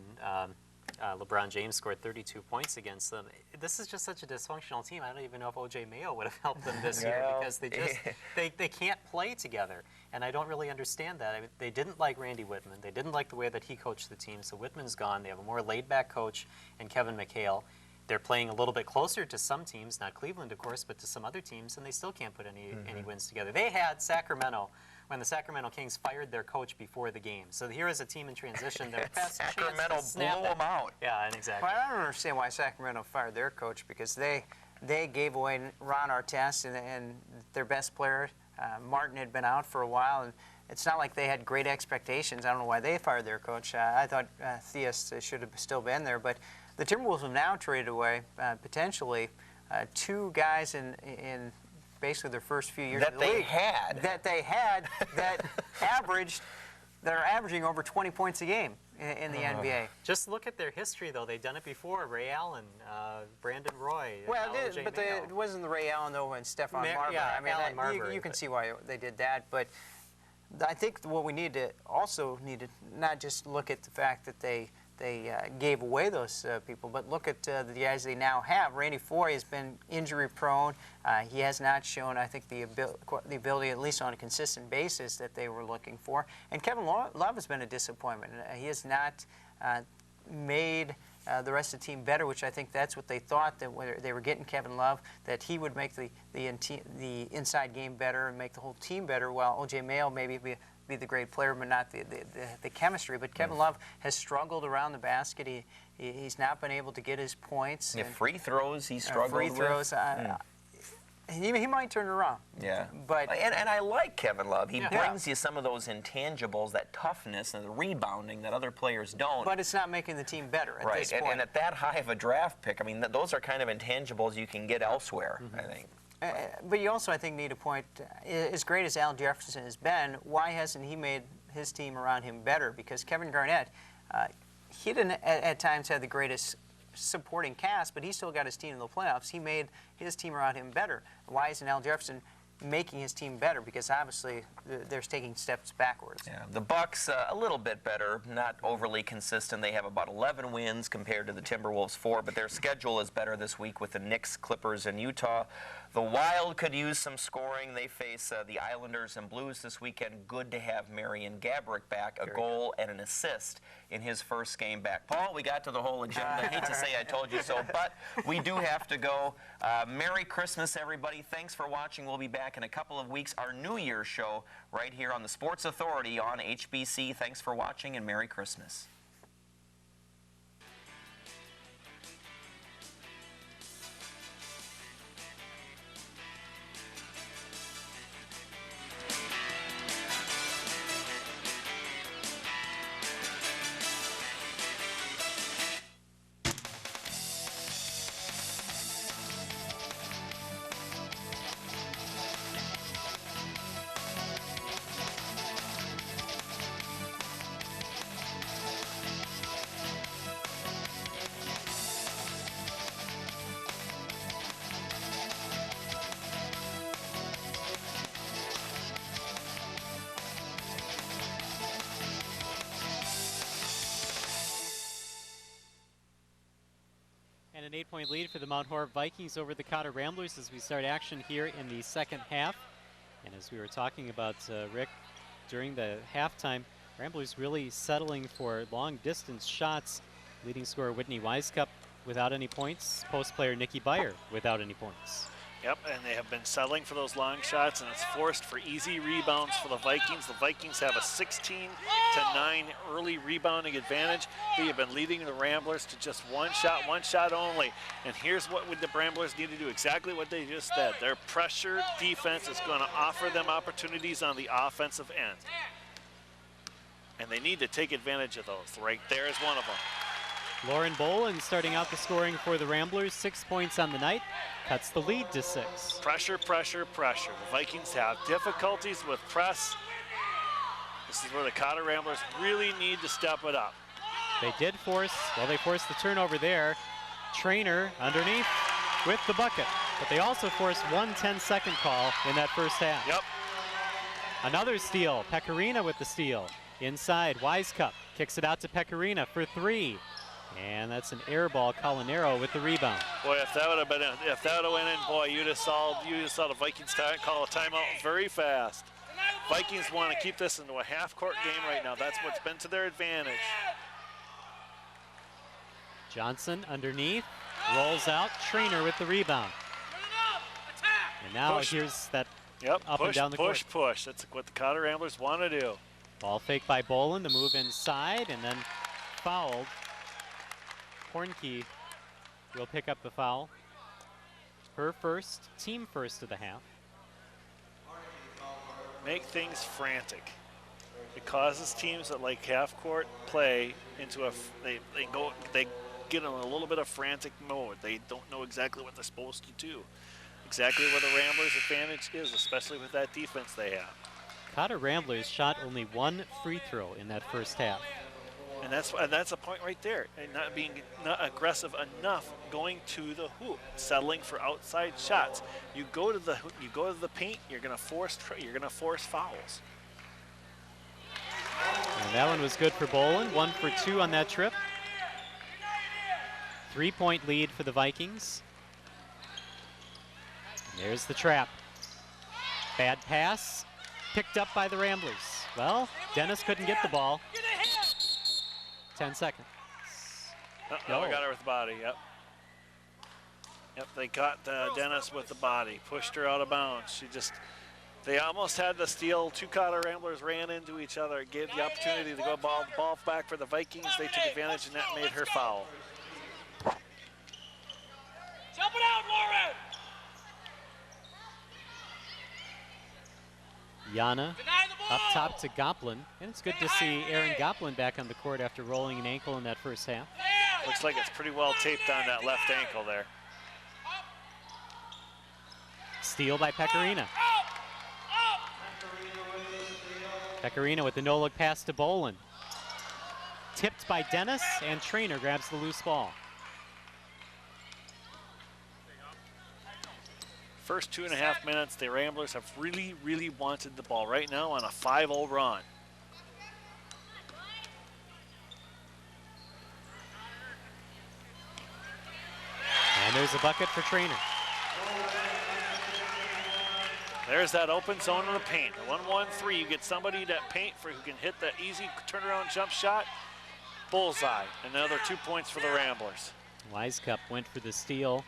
LeBron James scored 32 points against them. This is just such a dysfunctional team. I don't even know if O.J. Mayo would have helped them this year, because they just they can't play together, and I don't really understand that. I mean, they didn't like Randy Whitman. They didn't like the way that he coached the team, so Whitman's gone. They have a more laid-back coach in Kevin McHale. They're playing a little bit closer to some teams, not Cleveland, of course, but to some other teams, and they still can't put any wins together. They had Sacramento when the Sacramento Kings fired their coach before the game. So here is a team in transition. Their best chance Sacramento to snap blew them out. Yeah, and exactly. Well, I don't understand why Sacramento fired their coach, because they gave away Ron Artest and their best player. Martin had been out for a while, and it's not like they had great expectations. I don't know why they fired their coach. I thought Thiesse should have still been there, but the Timberwolves have now traded away potentially 2 guys in basically their first few years that of the they league had that are averaging over 20 points a game in the NBA. Just look at their history, though. They've done it before. Ray Allen, Brandon Roy. Well, it wasn't the Ray Allen, though, and Stephon Marbury. Yeah, I mean, Allen Marbury, you can see why they did that. But I think what we need to not just look at the fact that they gave away those people, but look at the guys they now have. Randy Foye has been injury-prone. He has not shown, I think, the ability, at least on a consistent basis, that they were looking for. And Kevin Love has been a disappointment. He has not made the rest of the team better, which I think that's what they thought, that when they were getting Kevin Love, that he would make the inside game better and make the whole team better, while O.J. Mayo maybe be the great player, but not the chemistry. But Kevin Love has struggled around the basket. He's not been able to get his points. Yeah, free throws, he struggled free throws. He might turn it around. Yeah. But and I like Kevin Love. He brings you some of those intangibles, that toughness and the rebounding that other players don't. But it's not making the team better at this point. And at that high of a draft pick, I mean, those are kind of intangibles you can get elsewhere, I think. But you also, I think, need to point, as great as Al Jefferson has been, why hasn't he made his team around him better? Because Kevin Garnett, he didn't at times have the greatest supporting cast, but he still got his team in the playoffs. He made his team around him better. Why isn't Al Jefferson making his team better? Because obviously they're taking steps backwards. Yeah, the Bucks a little bit better, not overly consistent. They have about 11 wins compared to the Timberwolves 4, but their schedule is better this week with the Knicks, Clippers, and Utah. The Wild could use some scoring. They face the Islanders and Blues this weekend. Good to have Marion Gaborik back, a goal and an assist in his first game back. Paul, we got to the whole agenda. I hate to say I told you so, but we do have to go. Merry Christmas, everybody. Thanks for watching. We'll be back in a couple of weeks. Our New Year's show right here on the Sports Authority on HBC. Thanks for watching, and Merry Christmas. And an 8-point lead for the Mount Horeb Vikings over the Cotter Ramblers as we start action here in the second half. And as we were talking about, Rick, during the halftime, Ramblers really settling for long-distance shots. Leading scorer Whitney Wisecup without any points. Post player Nikki Byer without any points. Yep, and they have been settling for those long shots, and it's forced for easy rebounds for the Vikings. The Vikings have a 16-9 early rebounding advantage. They have been leading the Ramblers to just one shot only. And here's what the Ramblers need to do, exactly what they just said. Their pressure defense is going to offer them opportunities on the offensive end. And they need to take advantage of those. Right there is one of them. Lauren Boland starting out the scoring for the Ramblers, 6 points on the night, cuts the lead to 6. Pressure, pressure, pressure. The Vikings have difficulties with press. This is where the Cotter Ramblers really need to step it up. They did force, they forced the turnover there. Trainer underneath with the bucket, but they also forced one 10-second call in that first half. Yep. Another steal, Pecorina with the steal. Inside, Wisecup kicks it out to Pecorina for 3. And that's an air ball. Colinero with the rebound. Boy, if that would have went in, boy, you'd have saw the Vikings call a timeout very fast. Vikings want to keep this into a half-court game right now. That's what's been to their advantage. Johnson underneath, rolls out. Trainer with the rebound. And now here's that Yep, up and down the court. push. That's what the Cotter Ramblers want to do. Ball fake by Bolin, the move inside, and then fouled. Hornke will pick up the foul. Her first, team first of the half. Make things frantic. It causes teams that like half-court play into they get in a little bit of frantic mode. They don't know exactly what they're supposed to do. Exactly where the Ramblers' advantage is, especially with that defense they have. Cotter Ramblers shot only one free throw in that first half. And that's a point right there. And not aggressive enough going to the hoop, settling for outside shots. You go to the paint, you're going to force fouls. And that one was good for Bolin. 1 for 2 on that trip. 3-point lead for the Vikings. And there's the trap. Bad pass, picked up by the Ramblers. Well, Dennis couldn't get the ball. 10 seconds. No, we got her with the body, yep. Yep, they caught Dennis with the body, pushed her out of bounds. They almost had the steal. 2 Cotter Ramblers ran into each other. It gave the opportunity to go ball back for the Vikings. They took advantage, and that made her foul. Jump it out, Lauren! Yana up top to Goplin, and it's good to see Aaron Goplin back on the court after rolling an ankle in that first half. Looks like it's pretty well taped on that left ankle there. Steal by Pecorino. Pecorino with the no-look pass to Bolin. Tipped by Dennis, and Trainer grabs the loose ball. First 2.5 minutes, the Ramblers have really, really wanted the ball. Right now on a 5-0 run. And there's a bucket for Trainer. There's that open zone in the paint. The 1-1-3, you get somebody that paint who can hit that easy turnaround jump shot. Bullseye. Another 2 points for the Ramblers. Wisecup went for the steal.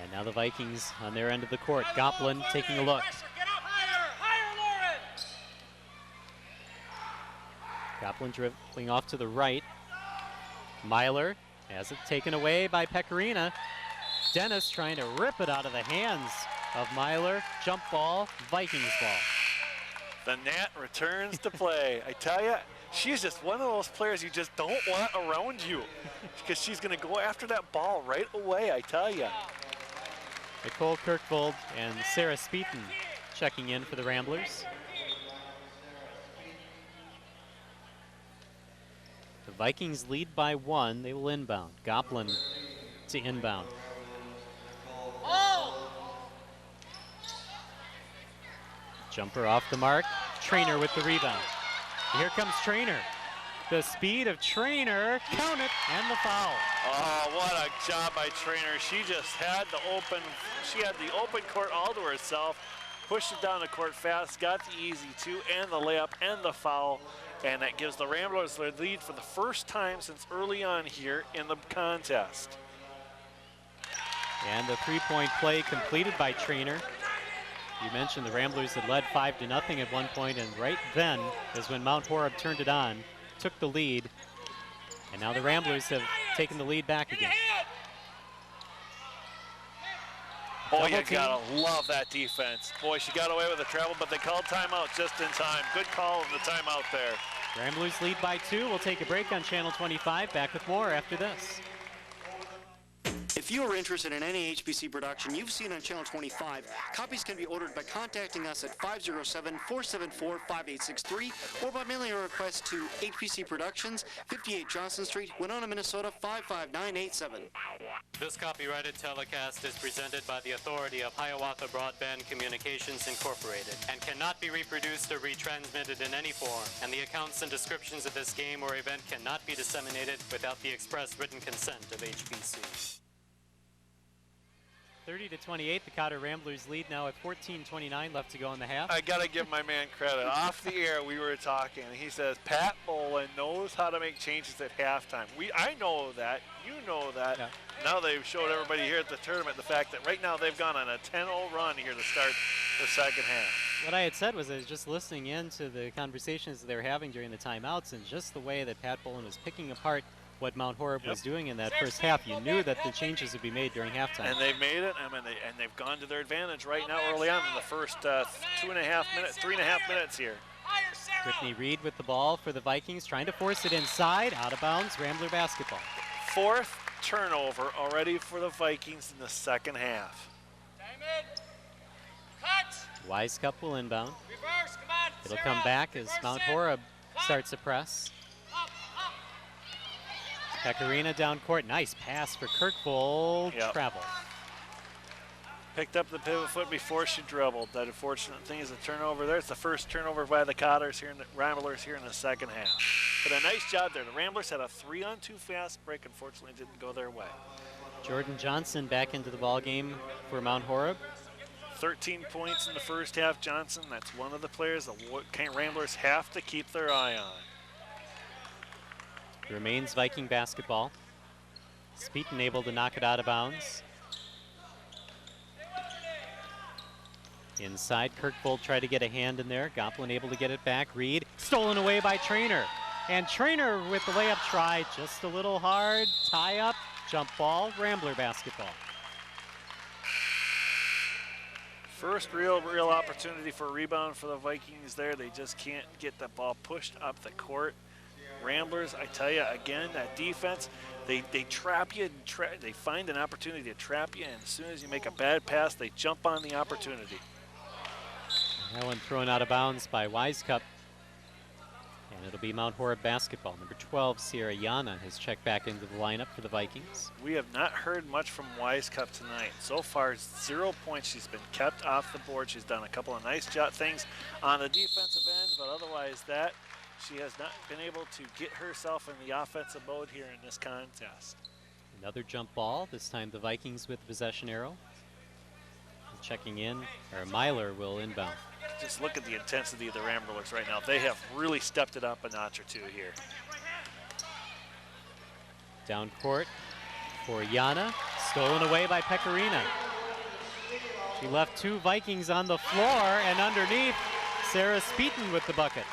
And now the Vikings on their end of the court. Goplin taking a look. Goplin dribbling off to the right. Myler has it taken away by Pecorino. Dennis trying to rip it out of the hands of Myler. Jump ball, Vikings ball. The Nat returns to play. I tell you, she's just one of those players you just don't want around you because she's going to go after that ball right away, I tell you. Nicole Kirkvold and Sarah Speeton checking in for the Ramblers. The Vikings lead by 1. They will inbound. Goplin to inbound. Jumper off the mark. Trainer with the rebound. Here comes Trainer. The speed of Trainer, count it, and the foul. Oh, what a job by Trainer. She just had the open court all to herself, pushed it down the court fast, got the easy 2 and the layup and the foul, and that gives the Ramblers their lead for the first time since early on here in the contest. And the 3-point play completed by Trainer. You mentioned the Ramblers had led 5-0 at one point, and right then is when Mount Horeb turned it on, took the lead, and now the Ramblers have taken the lead back again. Boy, you gotta love that defense. Boy, she got away with the travel, but they called timeout just in time. Good call on the timeout there. Ramblers lead by 2. We'll take a break on Channel 25. Back with more after this. If you are interested in any HPC production you've seen on Channel 25, copies can be ordered by contacting us at 507-474-5863 or by mailing a request to HPC Productions, 58 Johnson Street, Winona, Minnesota 55987. This copyrighted telecast is presented by the authority of Hiawatha Broadband Communications Incorporated and cannot be reproduced or retransmitted in any form, and the accounts and descriptions of this game or event cannot be disseminated without the express written consent of HPC. 30-28, the Cotter Ramblers lead now at 14:29 left to go in the half. I got to give my man credit. Off the air, we were talking, and he says, Pat Bolin knows how to make changes at halftime. I know that. You know that. Yeah. Now they've showed everybody here at the tournament the fact that right now they've gone on a 10-0 run here to start the second half. What I had said was I was just listening in to the conversations they were having during the timeouts, and just the way that Pat Bolin was picking apart what Mount Horeb was doing in that first half, you knew that the changes would be made during halftime. And they've made it. I mean, they've gone to their advantage right now early on in the first 3.5 minutes here. Brittany Reed with the ball for the Vikings, trying to force it inside, out of bounds, Rambler basketball. Fourth turnover already for the Vikings in the second half. Wise Cup will inbound. It'll come back as Mount Horeb starts to press. Pecorina down court. Nice pass for Kirkvold. Travel. Picked up the pivot foot before she dribbled. That unfortunate thing is a turnover there. It's the first turnover by the Cotters here, Ramblers here in the second half. But a nice job there. The Ramblers had a 3-on-2 fast break. Unfortunately, didn't go their way. Jordan Johnson back into the ball game for Mount Horeb. 13 points in the first half. Johnson, that's one of the players the Ramblers have to keep their eye on. Remains Viking basketball. Speeton able to knock it out of bounds. Inside, Kirkvold tried to get a hand in there. Goplin able to get it back. Reed stolen away by Trainer. And Trainer with the layup try, just a little hard. Tie up, jump ball, Rambler basketball. First real opportunity for a rebound for the Vikings there. They just can't get the ball pushed up the court. Ramblers, I tell you again, that defense, they trap you, they find an opportunity to trap you, and as soon as you make a bad pass, they jump on the opportunity. That one thrown out of bounds by Wisecup. And it'll be Mount Horeb basketball. Number 12, Sierra Yana, has checked back into the lineup for the Vikings. We have not heard much from Wisecup tonight. So far, 0 points. She's been kept off the board. She's done a couple of nice things on the defensive end, but otherwise that, she has not been able to get herself in the offensive mode here in this contest. Another jump ball, this time the Vikings with the possession arrow. Checking in, or Myler will inbound. Just look at the intensity of the Ramblers right now. They have really stepped it up a notch or two here. Down court for Yana, stolen away by Pecorina. She left two Vikings on the floor, and underneath, Sarah Speeton with the bucket.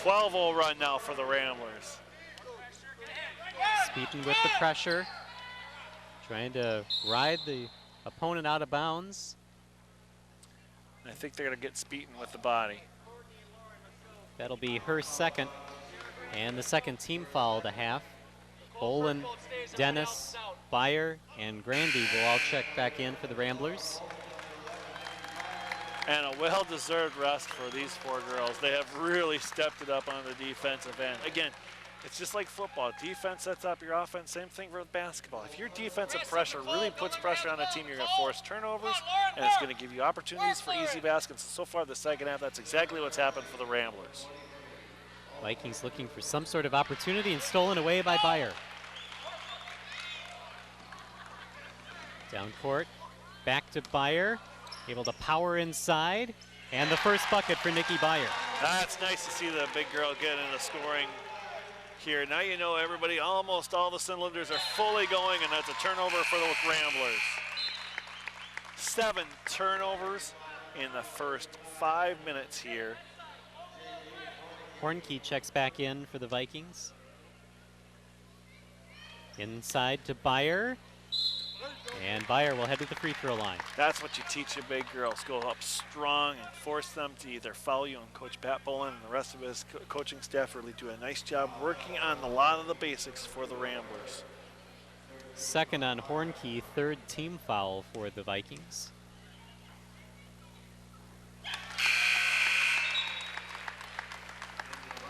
12-0 run now for the Ramblers. Speeton with the pressure, trying to ride the opponent out of bounds. I think they're going to get Speeton with the body. That'll be her second, and the second team foul of the half. Bolin, Dennis, Beyer, and Grandy will all check back in for the Ramblers. And a well-deserved rest for these four girls. They have really stepped it up on the defensive end. Again, it's just like football. Defense sets up your offense. Same thing for basketball. If your defensive pressure really puts pressure on a team, you're going to force turnovers, and it's going to give you opportunities for easy baskets. So far the second half, that's exactly what's happened for the Ramblers. Vikings looking for some sort of opportunity and stolen away by Beyer. Down court, back to Beyer. Able to power inside, and the first bucket for Nikki Beyer. That's nice to see the big girl get into scoring here. Now you know everybody, almost all the cylinders are fully going, and that's a turnover for the Ramblers. 7 turnovers in the first 5 minutes here. Hornkey checks back in for the Vikings. Inside to Beyer. And Beyer will head to the free throw line. That's what you teach your big girls. Go up strong and force them to either foul you. And Coach Pat Bolin and the rest of his coaching staff really do a nice job working on a lot of the basics for the Ramblers. Second on Hornkey, third team foul for the Vikings.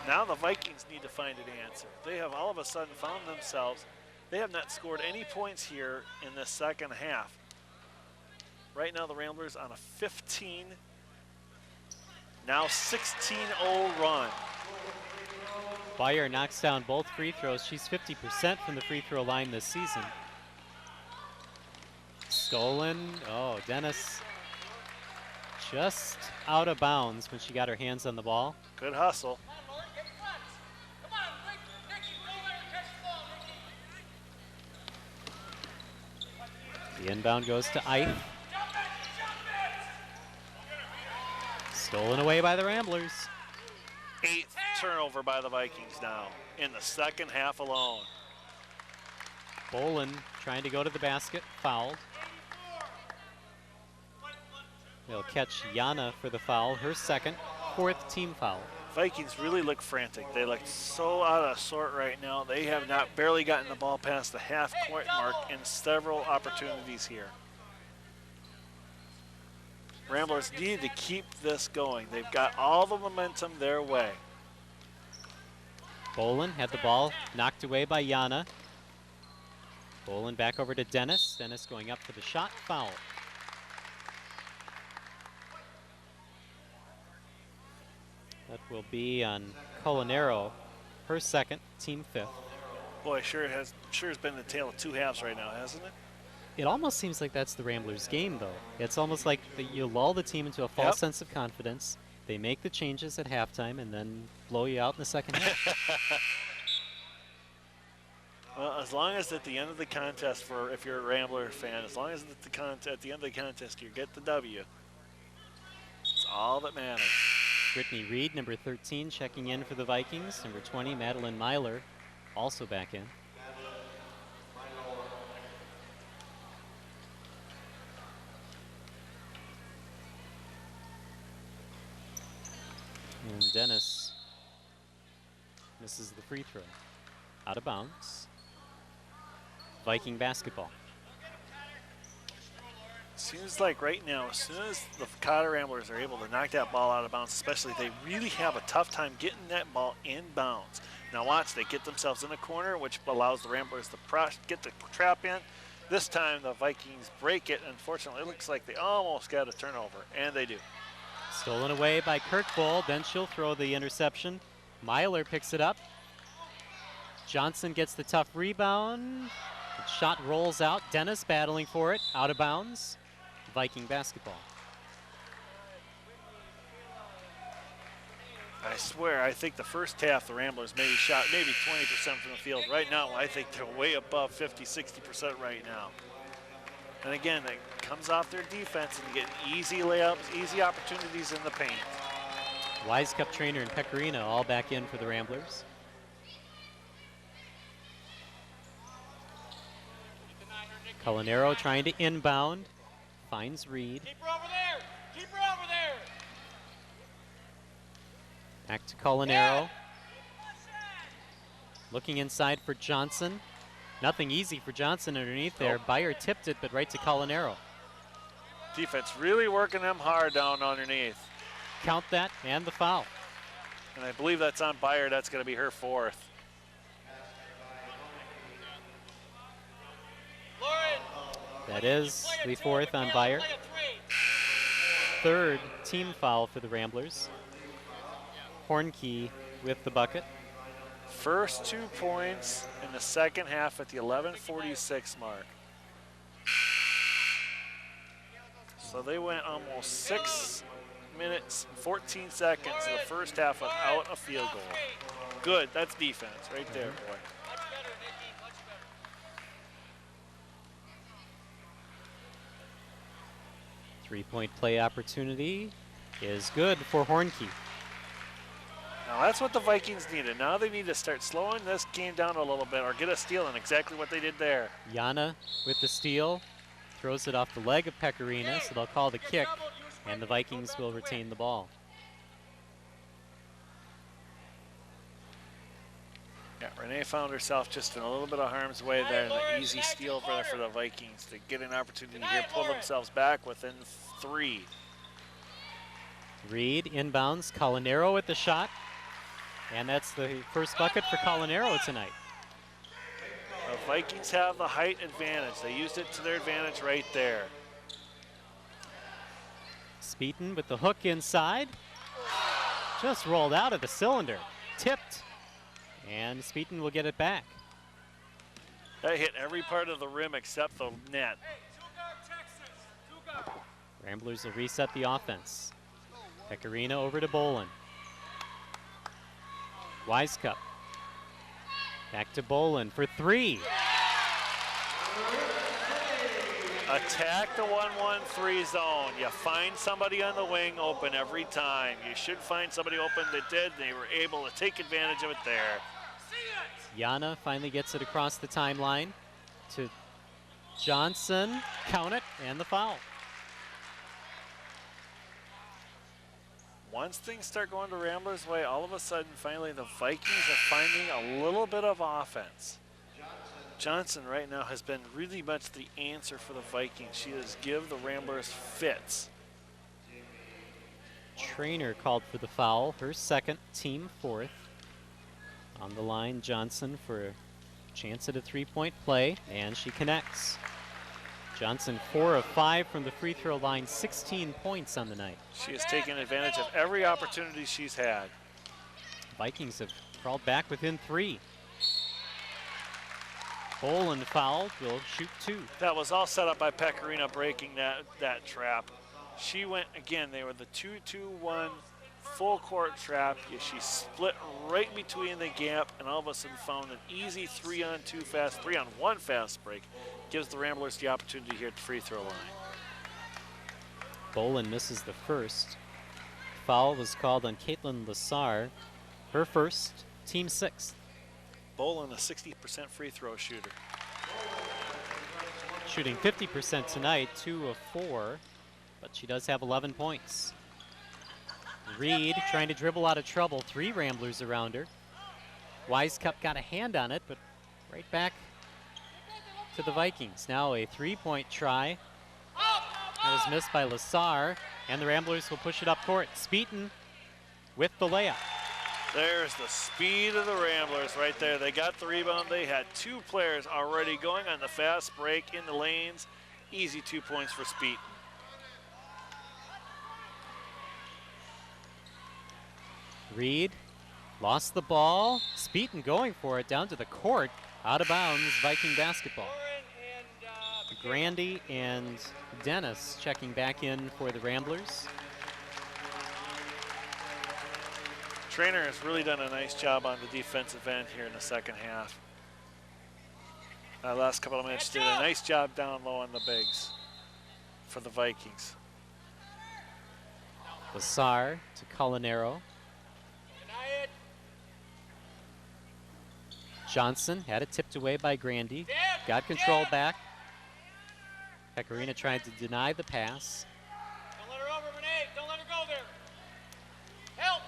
Now the Vikings need to find an answer. They have all of a sudden found themselves. They have not scored any points here in the second half. Right now the Ramblers on a 15, now 16-0 run. Bayer knocks down both free throws. She's 50% from the free throw line this season. Stolen. Oh, Dennis just out of bounds when she got her hands on the ball. Good hustle. The inbound goes to Ike. Stolen away by the Ramblers. 8th turnover by the Vikings now in the second half alone. Bolin trying to go to the basket, fouled. They'll catch Yana for the foul, her second, 4th team foul. Vikings really look frantic. They look so out of sort right now. They have barely gotten the ball past the half-court mark in several opportunities here. Ramblers need to keep this going. They've got all the momentum their way. Bolin had the ball knocked away by Yana. Bolin back over to Dennis. Dennis going up for the shot, foul. That will be on Colanero, her second, team 5th. Boy, sure has been the tale of two halves right now, hasn't it? It almost seems like that's the Ramblers' game, though. It's almost like you lull the team into a false sense of confidence. They make the changes at halftime and then blow you out in the second half. Well, as long as at the end of the contest, if you're a Rambler fan, as long as at the end of the contest you get the W, it's all that matters. Brittany Reed, number 13, checking in for the Vikings. Number 20, Madeline Myler, also back in. And Dennis misses the free throw. Out of bounds. Viking basketball. Seems like right now, as soon as the Cotter Ramblers are able to knock that ball out of bounds, especially, they really have a tough time getting that ball in bounds. Now watch, they get themselves in a corner, which allows the Ramblers to get the trap in. This time the Vikings break it. Unfortunately, it looks like they almost got a turnover, and they do. Stolen away by Kirkvold, then she'll throw the interception. Myler picks it up. Johnson gets the tough rebound. The shot rolls out. Dennis battling for it, out of bounds. Viking basketball. I swear, I think the first half the Ramblers maybe shot 20% from the field. Right now, I think they're way above 50-60% right now. And again, it comes off their defense and getting easy layups, easy opportunities in the paint. Wise Cup trainer and Pecorino all back in for the Ramblers. Colanero trying to inbound, finds Reed. Keep her over there! Keep her over there! Back to Colanero. Looking inside for Johnson. Nothing easy for Johnson underneath there. Bayer tipped it, but right to Colanero. Defense really working them hard down underneath. Count that and the foul. And I believe that's on Bayer. That's going to be her 4th. That is the 4th on Bayer. 3rd team foul for the Ramblers. Hornkey with the bucket. First 2 points in the second half at the 11:46 mark. So they went almost 6 minutes and 14 seconds in the first half without a field goal. Good, that's defense right there, boy. Three-point play opportunity is good for Hornkey. Now that's what the Vikings needed. Now they need to start slowing this game down a little bit or get a steal, and exactly what they did there. Yana with the steal, throws it off the leg of Pecorina, so they'll call the kick, and the Vikings will retain the ball. Yeah, Renee found herself just in a little bit of harm's way there, and an easy steal for the Vikings to get an opportunity here, pull themselves back within 3. Reed inbounds, Colanero with the shot, and that's the first bucket for Colanero tonight. The Vikings have the height advantage. They used it to their advantage right there. Speeton with the hook inside. Just rolled out of the cylinder. Tipped. And Speeton will get it back. That hit every part of the rim except the net. Ramblers will reset the offense. Pecorino over to Bolin. Wisecup. Back to Bolin for 3. Attack the 1-1-3 zone. You find somebody on the wing open every time. You should find somebody open that did. They were able to take advantage of it there. Yana finally gets it across the timeline to Johnson. Count it, and the foul. Once things start going to Ramblers' way, all of a sudden, finally, the Vikings are finding a little bit of offense. Johnson right now has been really much the answer for the Vikings. She has give the Ramblers fits. Trainer called for the foul, her second, team fourth. On the line, Johnson for a chance at a three-point play, and she connects. Johnson 4 of 5 from the free throw line, 16 points on the night. She has taken advantage of every opportunity she's had. Vikings have crawled back within 3. Bolin fouled, will shoot 2. That was all set up by Pecorino breaking that trap. She went, again, they were the 2-2-1 full court trap. She split right between the gap and all of a sudden found an easy 3-on-1 fast break. Gives the Ramblers the opportunity here at the free throw line. Bolin misses the first. Foul was called on Caitlin Lassar, her first, team 6th. Bolin, a 60% free throw shooter. Shooting 50% tonight, 2 of 4, but she does have 11 points. Reed trying to dribble out of trouble, 3 Ramblers around her. Wisecup got a hand on it, but right back to the Vikings. Now a 3-point try. That was missed by Lassar, and the Ramblers will push it up court. Speeton with the layup. There's the speed of the Ramblers right there. They got the rebound. They had 2 players already going on the fast break in the lanes. Easy 2 points for Speeton. Reed lost the ball. Speeton going for it down to the court. Out of bounds, Viking basketball. Grandy and Dennis checking back in for the Ramblers. Trainer has really done a nice job on the defensive end here in the second half. Last couple of minutes did a nice job down low on the bigs for the Vikings. Lassar to Colinero. Johnson had it tipped away by Grandy. Got control back. Pecorino tried to deny the pass. Don't let her over, Renee. Don't let her go there. Help!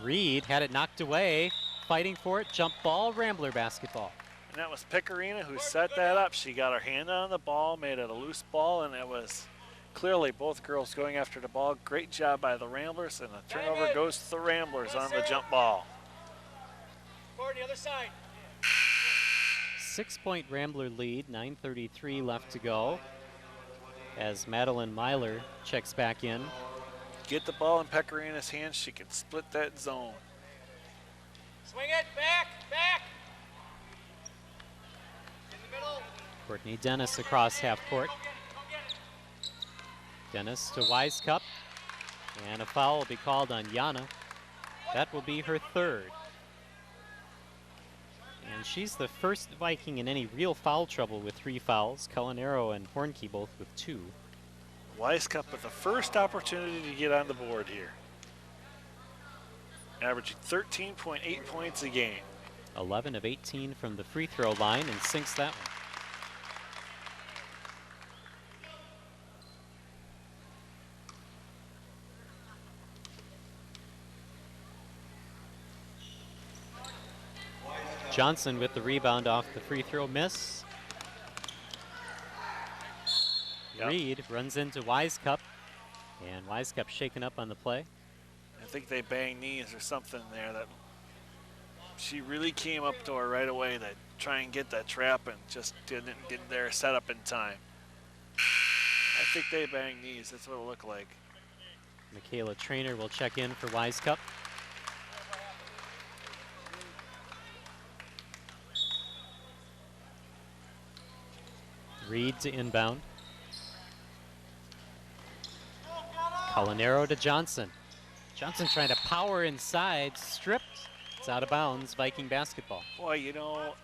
Reed had it knocked away. Fighting for it. Jump ball, Rambler basketball. And that was Pecorino who set that up. She got her hand on the ball, made it a loose ball, and it was clearly both girls going after the ball. Great job by the Ramblers, and the turnover goes to the Ramblers on the jump ball. The other side. 6-point Rambler lead, 9:33 left to go. As Madeline Myler checks back in. Get the ball in Pecorino's hands, she can split that zone. Swing it, back, back. In the middle. Courtney Dennis across half court. Dennis to Wisecup. And a foul will be called on Yana. That will be her 3rd. And she's the first Viking in any real foul trouble with 3 fouls. Colinero and Hornke both with 2. Wisecup with the first opportunity to get on the board here. Averaging 13.8 points a game. 11 of 18 from the free throw line and sinks that one. Johnson with the rebound off the free throw miss. Yep. Reed runs into Wisecup, and Wisecup shaken up on the play. I think they banged knees or something there. That she really came up to her right away to try and get that trap and just didn't get there set up in time. I think they banged knees. That's what it looked like. Michaela Trainer will check in for Wisecup. Reed to inbound. Culinero to Johnson. Johnson trying to power inside, stripped. It's out of bounds, Viking basketball. Boy, you know,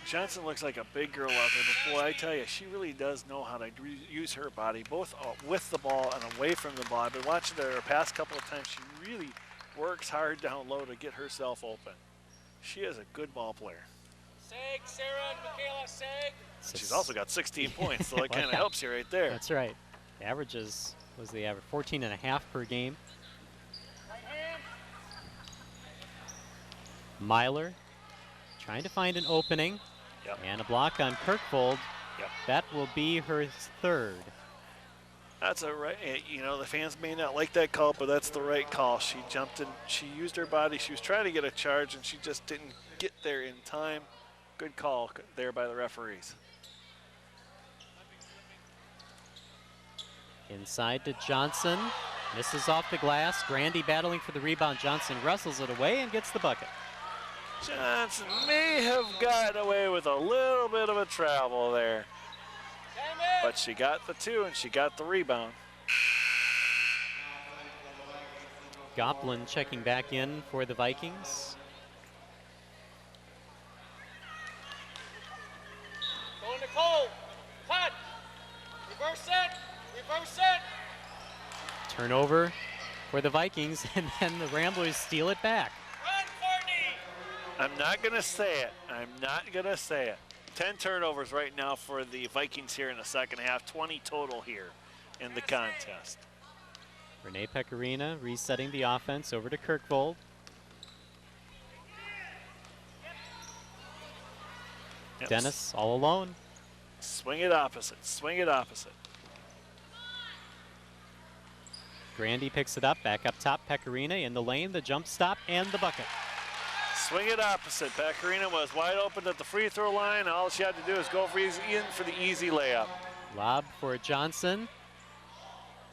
Johnson looks like a big girl out there, but boy, I tell you, she really does know how to use her body, both with the ball and away from the ball. I've been watching her past couple of times. She really works hard down low to get herself open. She is a good ball player. Sag, Sarah, and Michaela, Sag. She's also got 16 points, so that Well, kind of yeah. helps you right there. That's right. The averages, was the average 14.5 per game. Myler trying to find an opening. Yep. And a block on Kirkvold. Yep. That will be her third. That's a right. You know, the fans may not like that call, but that's the right call. She jumped in. She used her body. She was trying to get a charge, and she just didn't get there in time. Good call there by the referees. Inside to Johnson. Misses off the glass. Grandy battling for the rebound. Johnson wrestles it away and gets the bucket. Johnson may have gotten away with a little bit of a travel there. But she got the 2 and she got the rebound. Goplin checking back in for the Vikings. Go Nicole. Cut. Reverse it. Reverse it. Turnover for the Vikings, and then the Ramblers steal it back. I'm not going to say it. I'm not going to say it. 10 turnovers right now for the Vikings here in the second half. 20 total here in the contest. Renee Pecorina resetting the offense over to Kirkvold. Yep. Dennis all alone. Swing it opposite. Swing it opposite. Grandy picks it up, back up top. Pecorina in the lane, the jump stop, and the bucket. Swing it opposite. Pecorina was wide open at the free throw line. All she had to do is go for in for the easy layup. Lob for Johnson.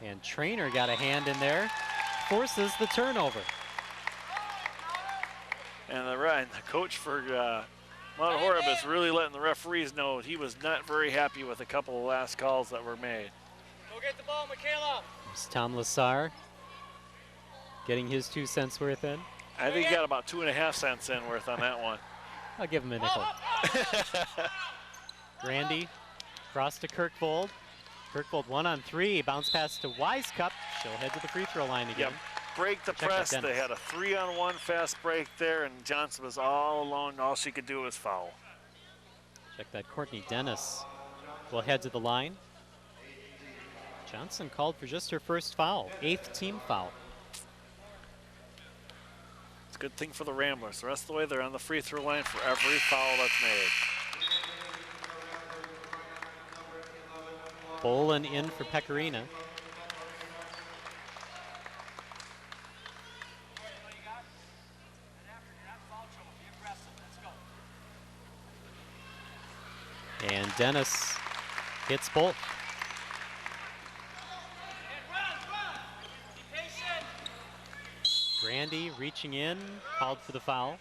And Trainer got a hand in there. Forces the turnover. And the coach for Mount Horeb is really letting the referees know he was not very happy with a couple of last calls that were made. Go get the ball, Michaela. There's Tom Lassar getting his 2 cents worth in. I think he got about 2.5 cents in worth on that one. I'll give him a nickel. Grandy cross to Kirkvold. Kirkvold 1 on 3. Bounce pass to Wisecup. She'll head to the free throw line again. Yep. Break the Check press. that, They Dennis. had a 3-on-1 fast break there, and Johnson was all alone. All she could do was foul. Check that. Courtney Dennis will head to the line. Johnson called for just her first foul. 8th team foul. It's a good thing for the Ramblers. The rest of the way, they're on the free throw line for every foul that's made. Bolin in for Pecorina. And Dennis hits both. Grandy reaching in, called for the foul.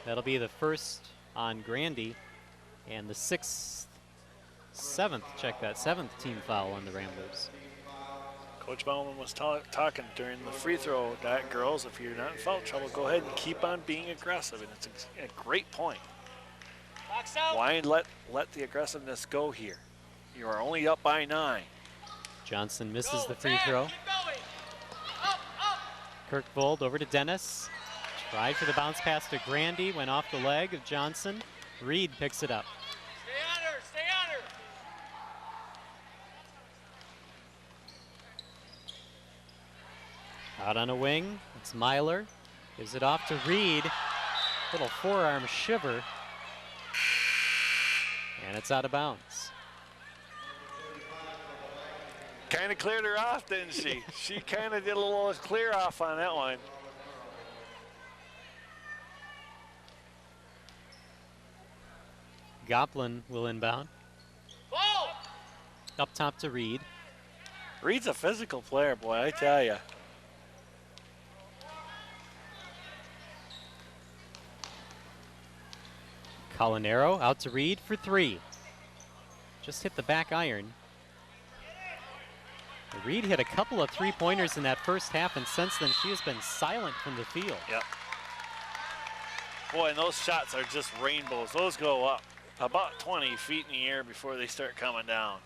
That'll be the first on Grandy, and the 7th team foul on the Ramblers. Coach Bauman was talking during the free throw, girls, if you're not in foul trouble, go ahead and keep on being aggressive, and it's a great point. Why let the aggressiveness go here? You are only up by 9. Johnson misses the free throw. Kirkvold over to Dennis. Tried for the bounce pass to Grandy, went off the leg of Johnson. Reed picks it up. Stay on her, stay on her. Out on a wing, it's Myler. Gives it off to Reed. Little forearm shiver. And it's out of bounds. Kind of cleared her off, didn't she? She kind of did a little clear off on that one. Goplin will inbound. Ball. Up top to Reed. Reed's a physical player, boy, I tell you. Colinero out to Reed for 3. Just hit the back iron. Reed hit a couple of three-pointers in that first half, and since then she has been silent from the field. Yep. Boy, and those shots are just rainbows. Those go up about 20 feet in the air before they start coming down.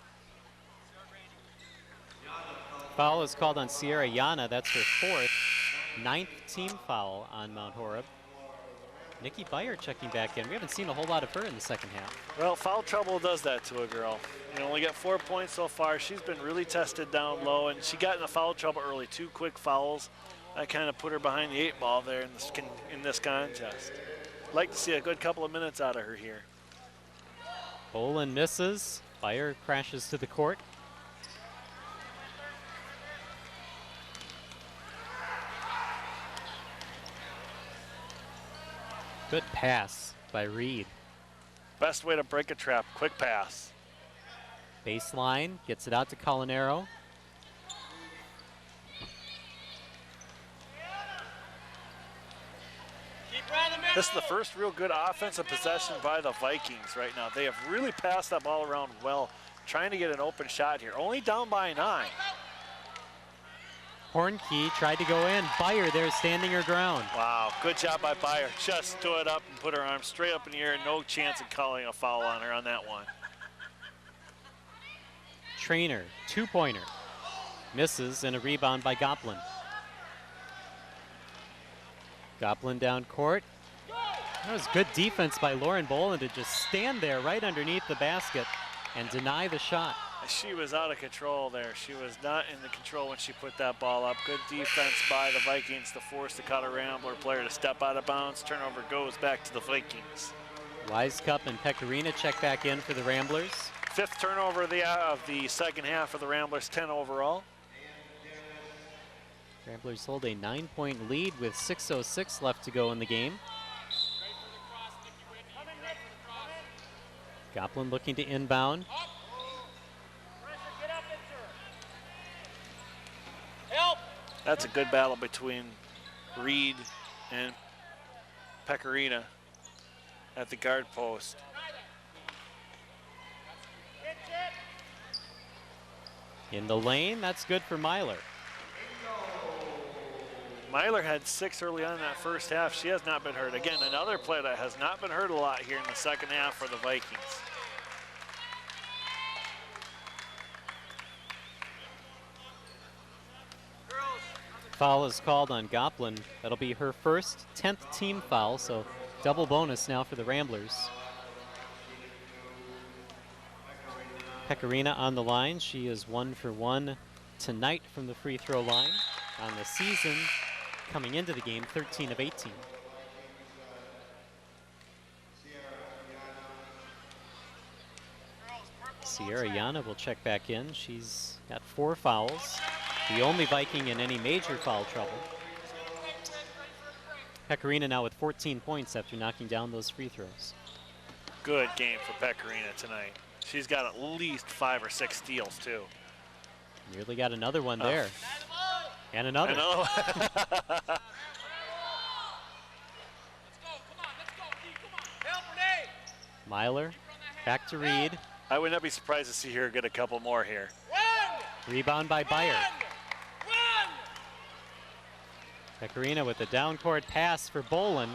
Foul is called on Sierra Yana. That's her 4th, 9th team foul on Mount Horeb. Nikki Beyer checking back in. We haven't seen a whole lot of her in the second half. Well, foul trouble does that to a girl. You only got 4 points so far. She's been really tested down low, and she got in the foul trouble early. 2 quick fouls. That kind of put her behind the 8 ball there in this contest. Like to see a good couple of minutes out of her here. Bolin misses. Beyer crashes to the court. Good pass by Reed. Best way to break a trap, quick pass. Baseline, gets it out to Colinero. This is the first real good offensive possession by the Vikings right now. They have really passed that ball around well, trying to get an open shot here. Only down by 9. Hornkey tried to go in. Beyer there standing her ground. Wow, good job by Beyer. Just stood up and put her arms straight up in the air. No chance of calling a foul on her on that one. Trainer, 2-pointer. Misses, and a rebound by Goplin. Goplin down court. That was good defense by Lauren Bolin to just stand there right underneath the basket and deny the shot. She was out of control there. She was not in the control when she put that ball up. Good defense by the Vikings to force the Cotter Rambler player to step out of bounds. Turnover goes back to the Vikings. Wisecup and Pecorina check back in for the Ramblers. 5th turnover of the second half for the Ramblers, 10 overall. Ramblers hold a 9-point lead with 6:06 left to go in the game. Goplin looking to inbound. That's a good battle between Reed and Pecorina at the guard post. In the lane, that's good for Myler. Myler had 6 early on in that first half. She has not been hurt. Again, another player that has not been hurt a lot here in the second half for the Vikings. Foul is called on Goplin. That'll be her first 10th team foul, so double bonus now for the Ramblers. Pecorina on the line. She is 1 for 1 tonight from the free throw line. On the season, coming into the game, 13 of 18. Sierra Yana will check back in. She's got 4 fouls. The only Viking in any major foul trouble. Pecorina now with 14 points after knocking down those free throws. Good game for Pecorina tonight. She's got at least 5 or 6 steals too. Nearly got another one there. And another. Myler, back to Reed. I would not be surprised to see her get a couple more here. Rebound by Beyer. Pecorina with the down court pass for Bolin.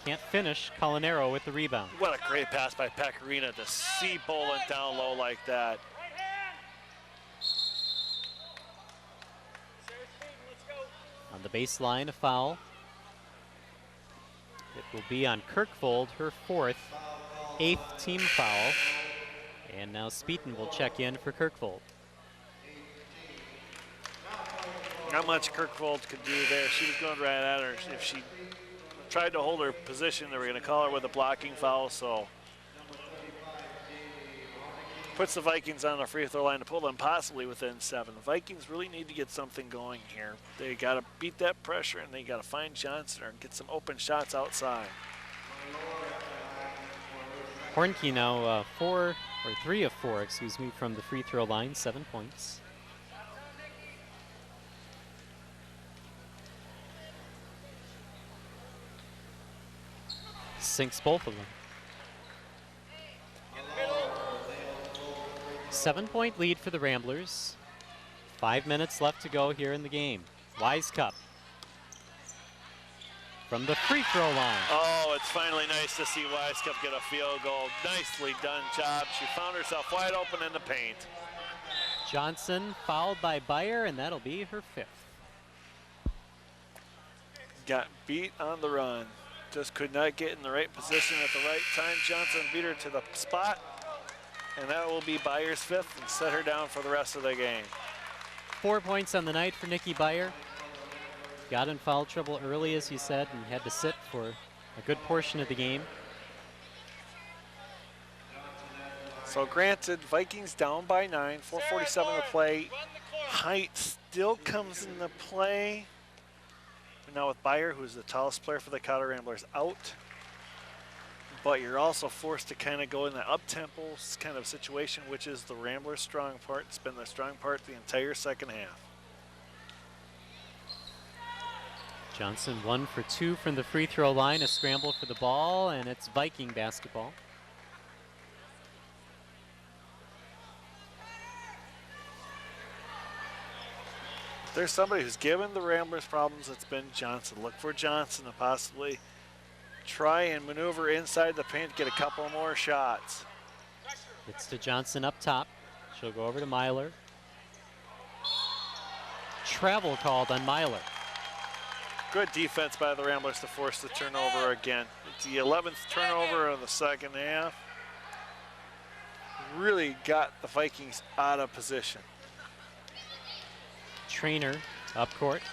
Can't finish. Colinero with the rebound. What a great pass by Pecorina to see Bolin down low like that. On the baseline, a foul. It will be on Kirkvold, her 4th, 8th team foul. And now Speeton will check in for Kirkvold. Not much Kirkvold could do there. She was going right at her. If she tried to hold her position, they were going to call her with a blocking foul, so puts the Vikings on the free throw line to pull them possibly within 7. The Vikings really need to get something going here. They got to beat that pressure, and they got to find Johnson and get some open shots outside. Hornkey now 3 of 4, excuse me, from the free throw line, 7 points. Sinks both of them. 7-point lead for the Ramblers. 5 minutes left to go here in the game. Wise Cup from the free throw line. Oh, it's finally nice to see Wise Cup get a field goal. Nicely done job. She found herself wide open in the paint. Johnson fouled by Beyer, and that'll be her 5th. Got beat on the run. Just could not get in the right position at the right time. Johnson beat her to the spot, and that will be Beyer's 5th and set her down for the rest of the game. 4 points on the night for Nikki Beyer. Got in foul trouble early, as you said, and had to sit for a good portion of the game. So granted, Vikings down by 9, 4:47 to play. Height still comes into play. But now with Beyer, who's the tallest player for the Cotter Ramblers, out. But you're also forced to kind of go in the up-tempo kind of situation, which is the Ramblers' strong part. It's been the strong part the entire second half. Johnson 1 for 2 from the free throw line, a scramble for the ball, and it's Viking basketball. If there's somebody who's given the Ramblers problems, it's been Johnson. Look for Johnson to possibly try and maneuver inside the paint, get a couple more shots. It's to Johnson up top. She'll go over to Myler. Travel called on Myler. Good defense by the Ramblers to force the turnover again. It's the 11th turnover of the second half. Really got the Vikings out of position. Trainer up court.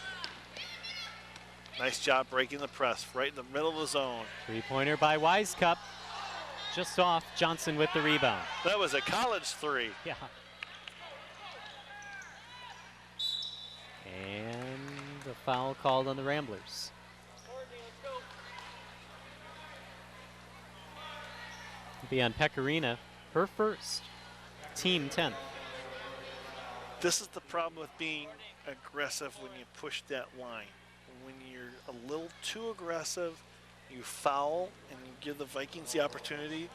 Nice job breaking the press right in the middle of the zone. 3-pointer by Wise Cup. Just off. Johnson with the rebound. That was a college 3. Yeah. And the foul called on the Ramblers. It'll be on Pecorina, her first, team 10th. This is the problem with being aggressive when you push that line. When you're a little too aggressive, you foul and you give the Vikings the opportunity.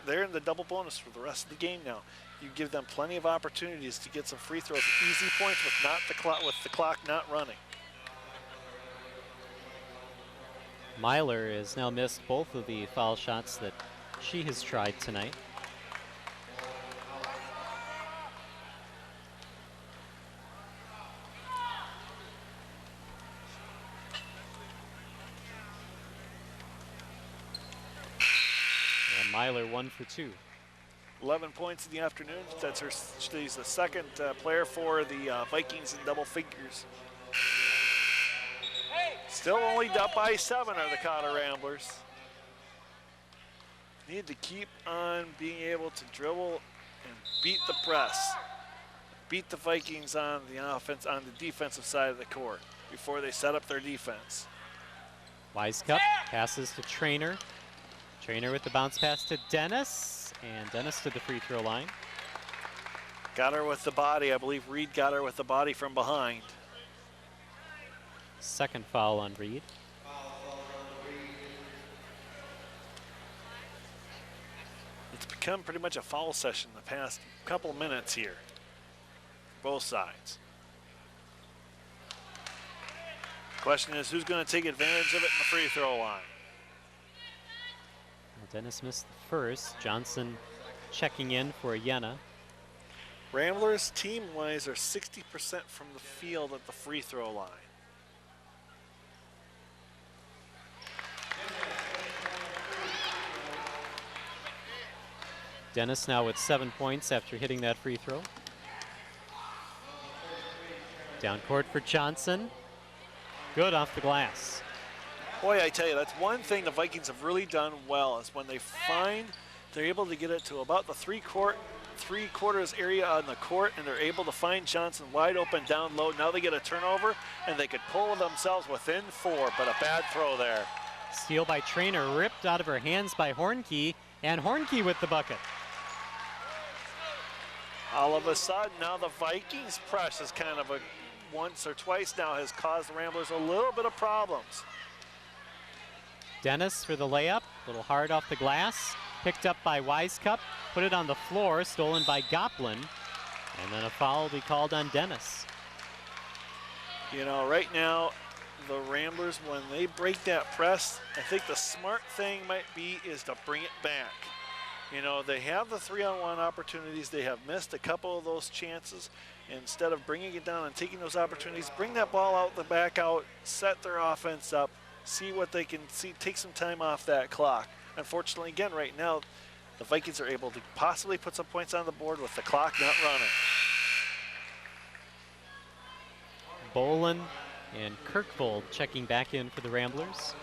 They're in the double bonus for the rest of the game now. You give them plenty of opportunities to get some free throws, easy points with the clock not running. Myler has now missed both of the foul shots that she has tried tonight. And Myler 1 for 2. 11 points in the afternoon. That's her. She's the second player for the Vikings in double figures. Still only up by 7 are the Cotter Ramblers. Need to keep on being able to dribble and beat the press. Beat the Vikings on the defensive side of the court before they set up their defense. Wise Cup passes to Trainer. Trainer with the bounce pass to Dennis, and Dennis to the free throw line. Got her with the body. I believe Reed got her with the body from behind. Second foul on Reed. It's become pretty much a foul session the past couple minutes here. Both sides. Question is, who's going to take advantage of it in the free throw line? Well, Dennis missed the first. Johnson checking in for Yenna. Ramblers team-wise are 60% from the field at the free throw line. Dennis now with 7 points after hitting that free throw. Down court for Johnson. Good off the glass. Boy, I tell you, that's one thing the Vikings have really done well is when they find they're able to get it to about the three-quarters area on the court, and they're able to find Johnson wide open down low. Now they get a turnover, and they could pull themselves within 4, but a bad throw there. Steal by Trainer, ripped out of her hands by Hornkey, and Hornkey with the bucket. All of a sudden, now the Vikings press is kind of once or twice now has caused the Ramblers a little bit of problems. Dennis for the layup, a little hard off the glass. picked up by Wisecup, put it on the floor, stolen by Goplin, and then a foul will be called on Dennis. You know, right now, the Ramblers, when they break that press, I think the smart thing might be is to bring it back. You know, they have the 3-on-1 opportunities. They have missed a couple of those chances. Instead of bringing it down and taking those opportunities, bring that ball out the back out, set their offense up, see what they can see, take some time off that clock. Unfortunately, again, right now, the Vikings are able to possibly put some points on the board with the clock not running. Bolin and Kirkvold checking back in for the Ramblers.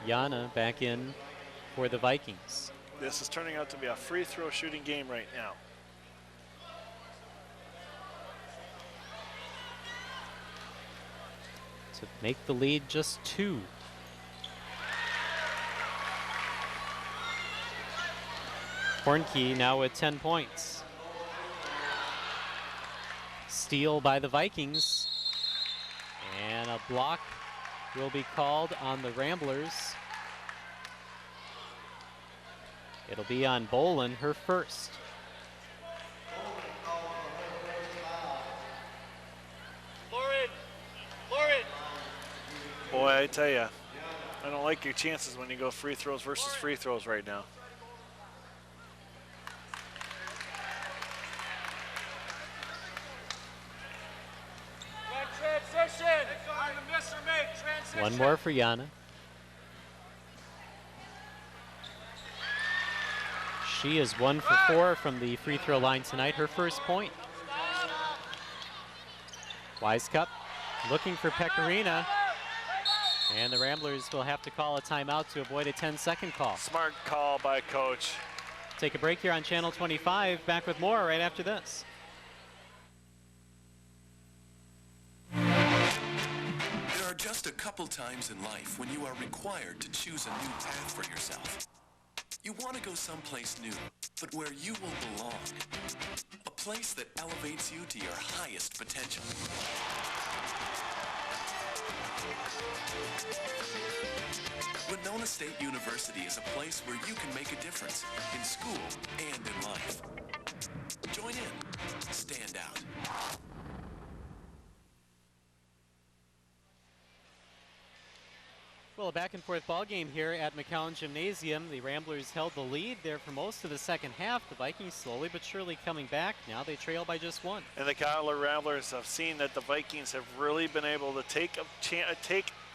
Yana back in for the Vikings. This is turning out to be a free throw shooting game right now. To make the lead just 2. Hornkey now with 10 points. Steal by the Vikings. And a block will be called on the Ramblers. It'll be on Bolin, her first. Lauren. Boy, I tell you, I don't like your chances when you go free throws versus free throws right now. Transition. Miss or make. Transition. One more for Yana. She is 1 for 4 from the free throw line tonight, her first point. Wisecup looking for Pecorina. And the Ramblers will have to call a timeout to avoid a 10-second call. Smart call by Coach. Take a break here on Channel 25. Back with more right after this. There are just a couple times in life when you are required to choose a new path for yourself. You want to go someplace new, but where you will belong. A place that elevates you to your highest potential. Winona State University is a place where you can make a difference in school and in life. Join in. Stand out. Well, a back and forth ball game here at McCowan Gymnasium. The Ramblers held the lead there for most of the second half. The Vikings slowly but surely coming back. Now they trail by just 1. And the Cotter Ramblers have seen that the Vikings have really been able to take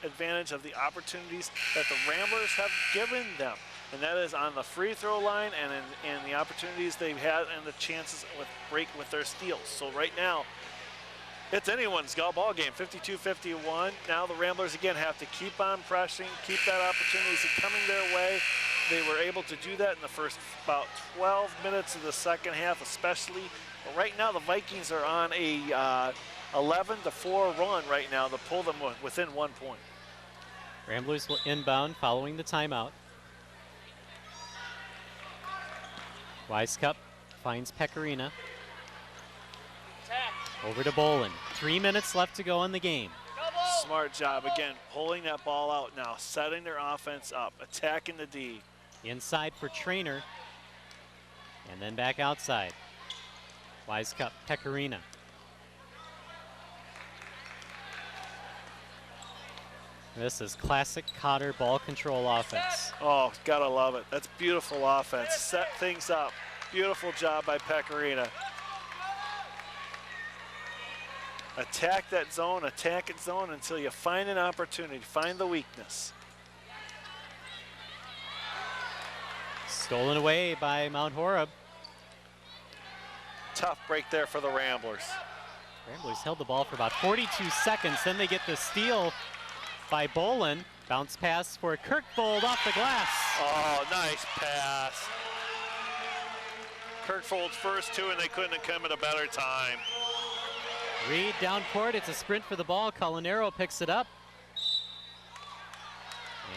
advantage of the opportunities that the Ramblers have given them. And that is on the free throw line and in the opportunities they've had and the chances with their steals. So right now, it's anyone's ball game, 52-51. Now the Ramblers again have to keep on pressuring, keep that opportunities coming their way. They were able to do that in the first about 12 minutes of the second half especially. But right now the Vikings are on a 11-4 run right now to pull them within 1 point. Ramblers will inbound following the timeout. Wisecup finds Pecorina. Over to Bolin. 3 minutes left to go in the game. Smart job again, pulling that ball out now, setting their offense up, attacking the D. Inside for Trainer. And then back outside. Wisecup, Pecorina. This is classic Cotter ball control offense. Oh, gotta love it. That's beautiful offense. Set things up. Beautiful job by Pecorina. Attack that zone, attack its zone until you find an opportunity, find the weakness. Stolen away by Mount Horeb. Tough break there for the Ramblers. Ramblers held the ball for about 42 seconds, then they get the steal by Bolin. Bounce pass for Kirkvold off the glass. Oh, nice pass. Kirkvold's first 2 and they couldn't have come at a better time. Reed down court, it's a sprint for the ball. Culinero picks it up.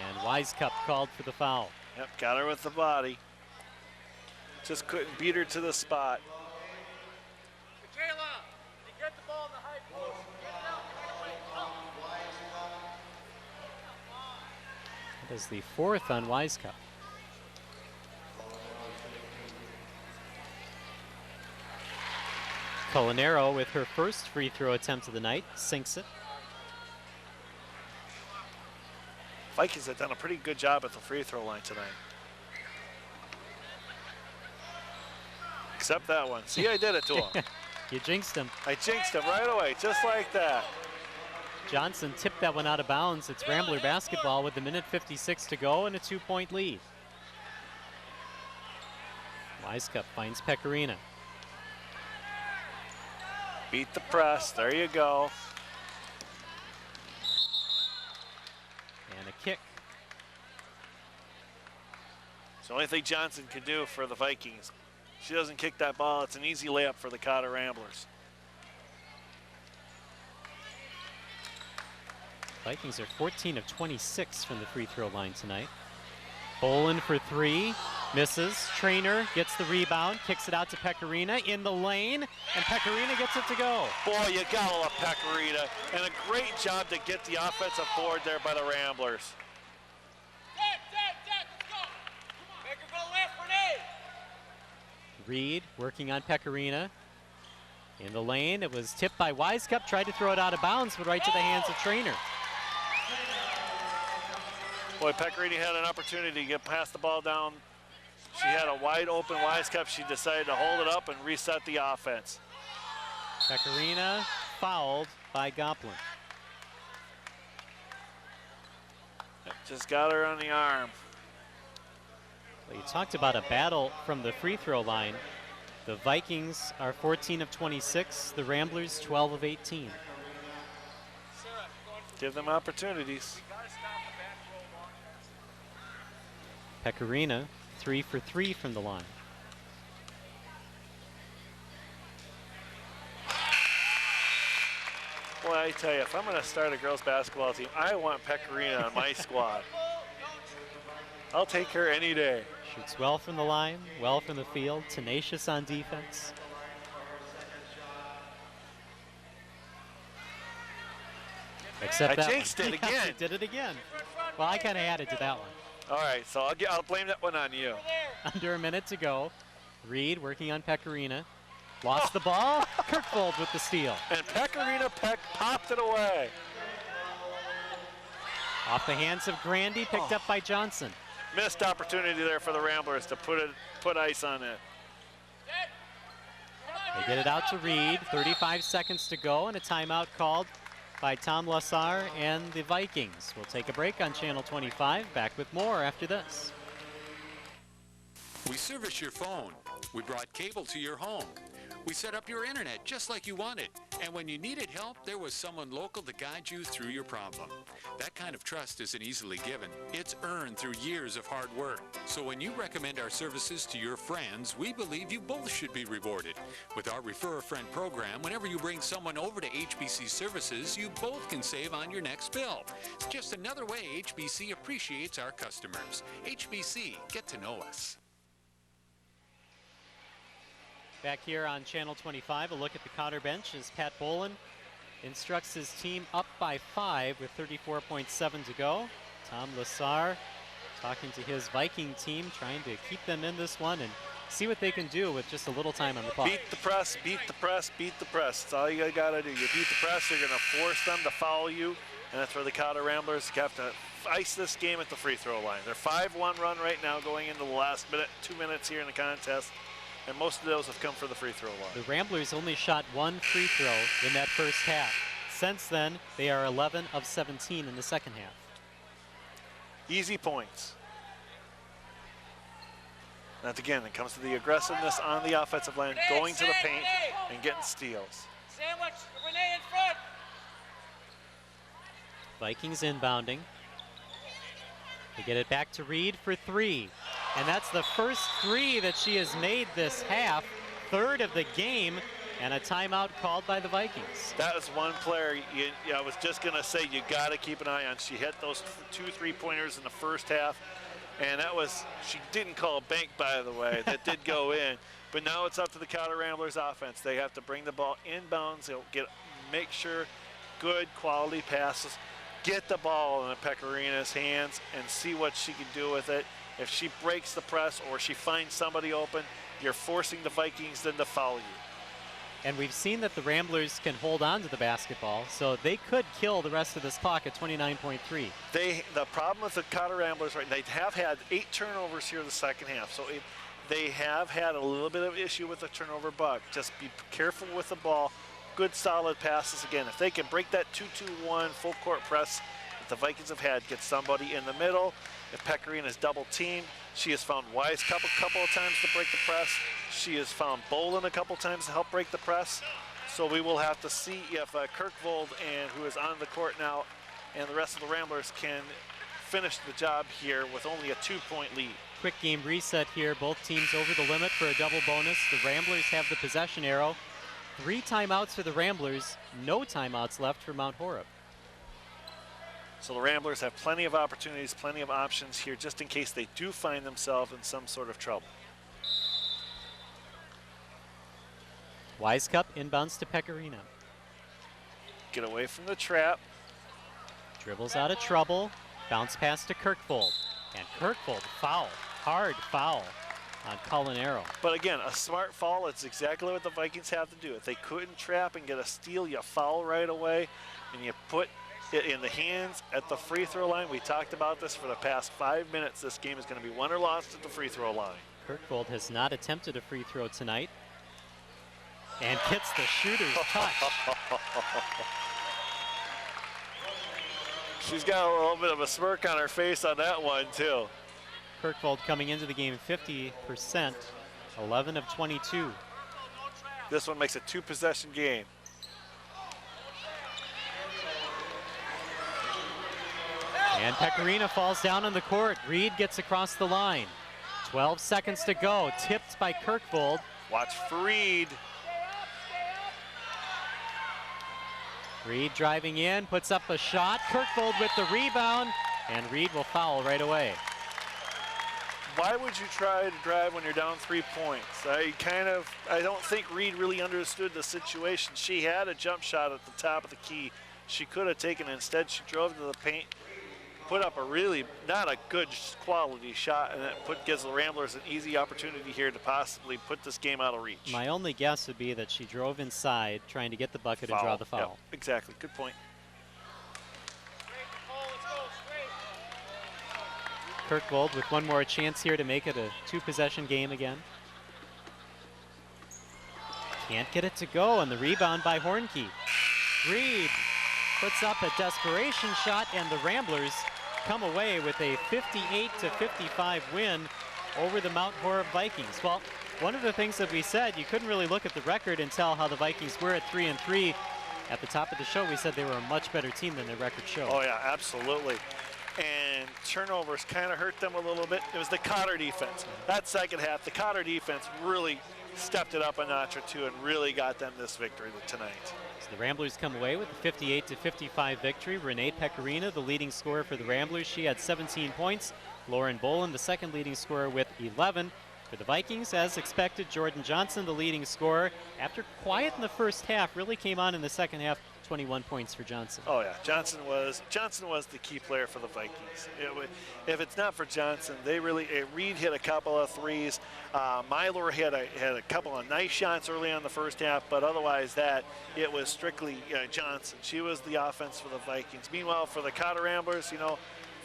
And Wisecup called for the foul. Yep, got her with the body. Just couldn't beat her to the spot. Michaela, you get the ball in the high post. Get it out. That is the 4th on Wisecup. Colanero with her first free throw attempt of the night, sinks it. Vikings have done a pretty good job at the free throw line tonight. Except that one. See, I did it to him. You jinxed him. I jinxed him right away, just like that. Johnson tipped that one out of bounds. It's Rambler basketball with 1:56 to go and a 2-point lead. Wisecup finds Pecorino. Beat the press. There you go. And a kick. It's the only thing Johnson can do for the Vikings. She doesn't kick that ball. It's an easy layup for the Cotter Ramblers. Vikings are 14 of 26 from the free throw line tonight. Bolin for 3, misses. Trainer gets the rebound, kicks it out to Pecorino in the lane, and Pecorino gets it to go. Boy, you gotta love Pecorino, and a great job to get the offensive board there by the Ramblers. Reed working on Pecorino. In the lane, it was tipped by Wisecup, tried to throw it out of bounds, but right to the hands of Trainer. Boy, Pecorino had an opportunity to get past the ball down. She had a wide open Wisecup. She decided to hold it up and reset the offense. Pecorino fouled by Goplin. Just got her on the arm. Well, you talked about a battle from the free throw line. The Vikings are 14 of 26, the Ramblers 12 of 18. Give them opportunities. Pecorino 3 for 3 from the line. Boy, I tell you, if I'm going to start a girls basketball team, I want Pecorino on my squad. I'll take her any day. Shoots well from the line, well from the field, tenacious on defense. Except I jinxed it again. Did it again. Well, I kind of added to that one. All right, so I'll blame that one on you. Under a minute to go. Reed working on Pecorino. Lost the ball. Kirkvold with the steal. And Pecorino popped it away. Off the hands of Grandy, picked up by Johnson. Missed opportunity there for the Ramblers to put ice on it. They get it out to Reed. 35 seconds to go and a timeout called by Tom Lassar and the Vikings. We'll take a break on Channel 25. Back with more after this. We service your phone. We brought cable to your home. We set up your internet just like you wanted. And when you needed help, there was someone local to guide you through your problem. That kind of trust isn't easily given. It's earned through years of hard work. So when you recommend our services to your friends, we believe you both should be rewarded. With our Refer a Friend program, whenever you bring someone over to HBC Services, you both can save on your next bill. It's just another way HBC appreciates our customers. HBC, get to know us. Back here on Channel 25, a look at the Cotter bench as Pat Bolin instructs his team up by 5 with 34.7 to go. Tom Lassar talking to his Viking team, trying to keep them in this one and see what they can do with just a little time on the clock. Beat the press, beat the press, beat the press. That's all you got to do. You beat the press, you're going to force them to foul you, and that's where the Cotter Ramblers have to ice this game at the free throw line. They're 5-1 run right now going into the last 2 minutes here in the contest. And most of those have come for the free throw line. The Ramblers only shot 1 free throw in that first half. Since then, they are 11 of 17 in the second half. Easy points. And again, it comes to the aggressiveness on the offensive line, going to the paint and getting steals. Sandwich, Renee in front. Vikings inbounding. They get it back to Reed for 3. And that's the first 3 that she has made this half, 3rd of the game, and a timeout called by the Vikings. That was one player I was just going to say you got to keep an eye on. She hit those 2 3-pointers in the first half, and that was, she didn't call a bank, by the way. That did go in. But now it's up to the Cotter Ramblers offense. They have to bring the ball inbounds. They'll make sure good quality passes. get the ball in Pecorina's hands and see what she can do with it. If she breaks the press or she finds somebody open, you're forcing the Vikings then to foul you. And we've seen that the Ramblers can hold on to the basketball, so they could kill the rest of this clock at 29.3. The problem with the Cotter Ramblers, right, they have had 8 turnovers here in the second half, so they have had a little bit of issue with the turnover bug. Just be careful with the ball. Good solid passes again. If they can break that 2-2-1 full court press that the Vikings have had, get somebody in the middle. If Pecorina is double teamed, she has found Wise couple of times to break the press. She has found Bolin a couple times to help break the press. So we will have to see if Kirkvold, who is on the court now, and the rest of the Ramblers can finish the job here with only a 2-point lead. Quick game reset here. Both teams over the limit for a double bonus. The Ramblers have the possession arrow. 3 timeouts for the Ramblers. No timeouts left for Mount Horeb. So the Ramblers have plenty of opportunities, plenty of options here, just in case they do find themselves in some sort of trouble. Wise Cup inbounds to Pecorina. Get away from the trap. Dribbles out of trouble. Bounce pass to Kirkvold. And Kirkvold foul. Hard foul on Culinero. But again, a smart foul, it's exactly what the Vikings have to do. If they couldn't trap and get a steal, you foul right away, and you put it in the hands at the free throw line. We talked about this for the past 5 minutes. This game is going to be won or lost at the free throw line. Kirkvold has not attempted a free throw tonight. And gets the shooter's touch. She's got a little bit of a smirk on her face on that one, too. Kirkvold coming into the game 50%, 11 of 22. This one makes a 2-possession game. And Pecorina falls down on the court. Reed gets across the line. 12 seconds to go. Tipped by Kirkvold. Watch for Reed. Reed driving in, puts up a shot. Kirkvold with the rebound, and Reed will foul right away. Why would you try to drive when you're down 3 points? I don't think Reed really understood the situation. She had a jump shot at the top of the key. She could have taken it. Instead, she drove to the paint, put up a really not a good quality shot, and it gives the Ramblers an easy opportunity here to possibly put this game out of reach. My only guess would be that she drove inside trying to get the bucket and draw the foul. Yep, exactly. Good point. Kirkvold with one more chance here to make it a 2-possession game again. Can't get it to go, and the rebound by Hornke. Reed puts up a desperation shot, and the Ramblers come away with a 58-55 win over the Mount Horeb Vikings. Well, one of the things that we said, you couldn't really look at the record and tell how the Vikings were at 3-3. At the top of the show, we said they were a much better team than their record showed. Oh yeah, absolutely. And turnovers kind of hurt them a little bit. It was the Cotter defense. That second half, the Cotter defense really stepped it up a notch or two and really got them this victory tonight. So the Ramblers come away with a 58-55 victory. Renee Pecorina, the leading scorer for the Ramblers. She had 17 points. Lauren Bolin, the second leading scorer, with 11. For the Vikings, as expected, Jordan Johnson, the leading scorer. After quiet in the first half, really came on in the second half. 21 points for Johnson. Oh yeah, Johnson was the key player for the Vikings. If it's not for Johnson, Reed hit a couple of threes. Myler had a couple of nice shots early on the first half, but otherwise it was strictly Johnson. She was the offense for the Vikings. Meanwhile, for the Cotter Ramblers,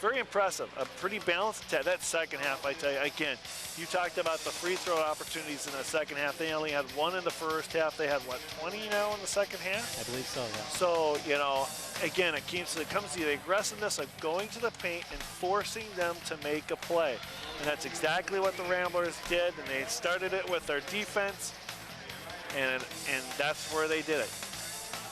very impressive. A pretty balanced attack. That second half, I tell you, again, you talked about the free throw opportunities in the second half. They only had 1 in the first half. They had, 20 now in the second half? I believe so, yeah. So, again, it comes to the aggressiveness of going to the paint and forcing them to make a play. And that's exactly what the Ramblers did, and they started it with their defense, and that's where they did it.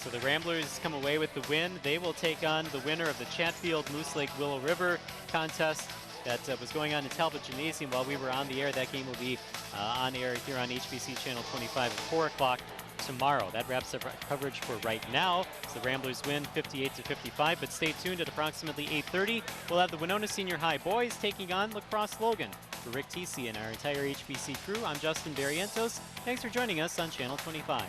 So the Ramblers come away with the win. They will take on the winner of the Chatfield Moose Lake Willow River contest that was going on in Talbot Gymnasium while we were on the air. That game will be on air here on HBC Channel 25 at 4 o'clock tomorrow. That wraps up coverage for right now. So the Ramblers win 58-55, but stay tuned at approximately 8:30. We'll have the Winona Senior High boys taking on La Crosse Logan. For Rick Thiesse and our entire HBC crew, I'm Justin Barrientos. Thanks for joining us on Channel 25.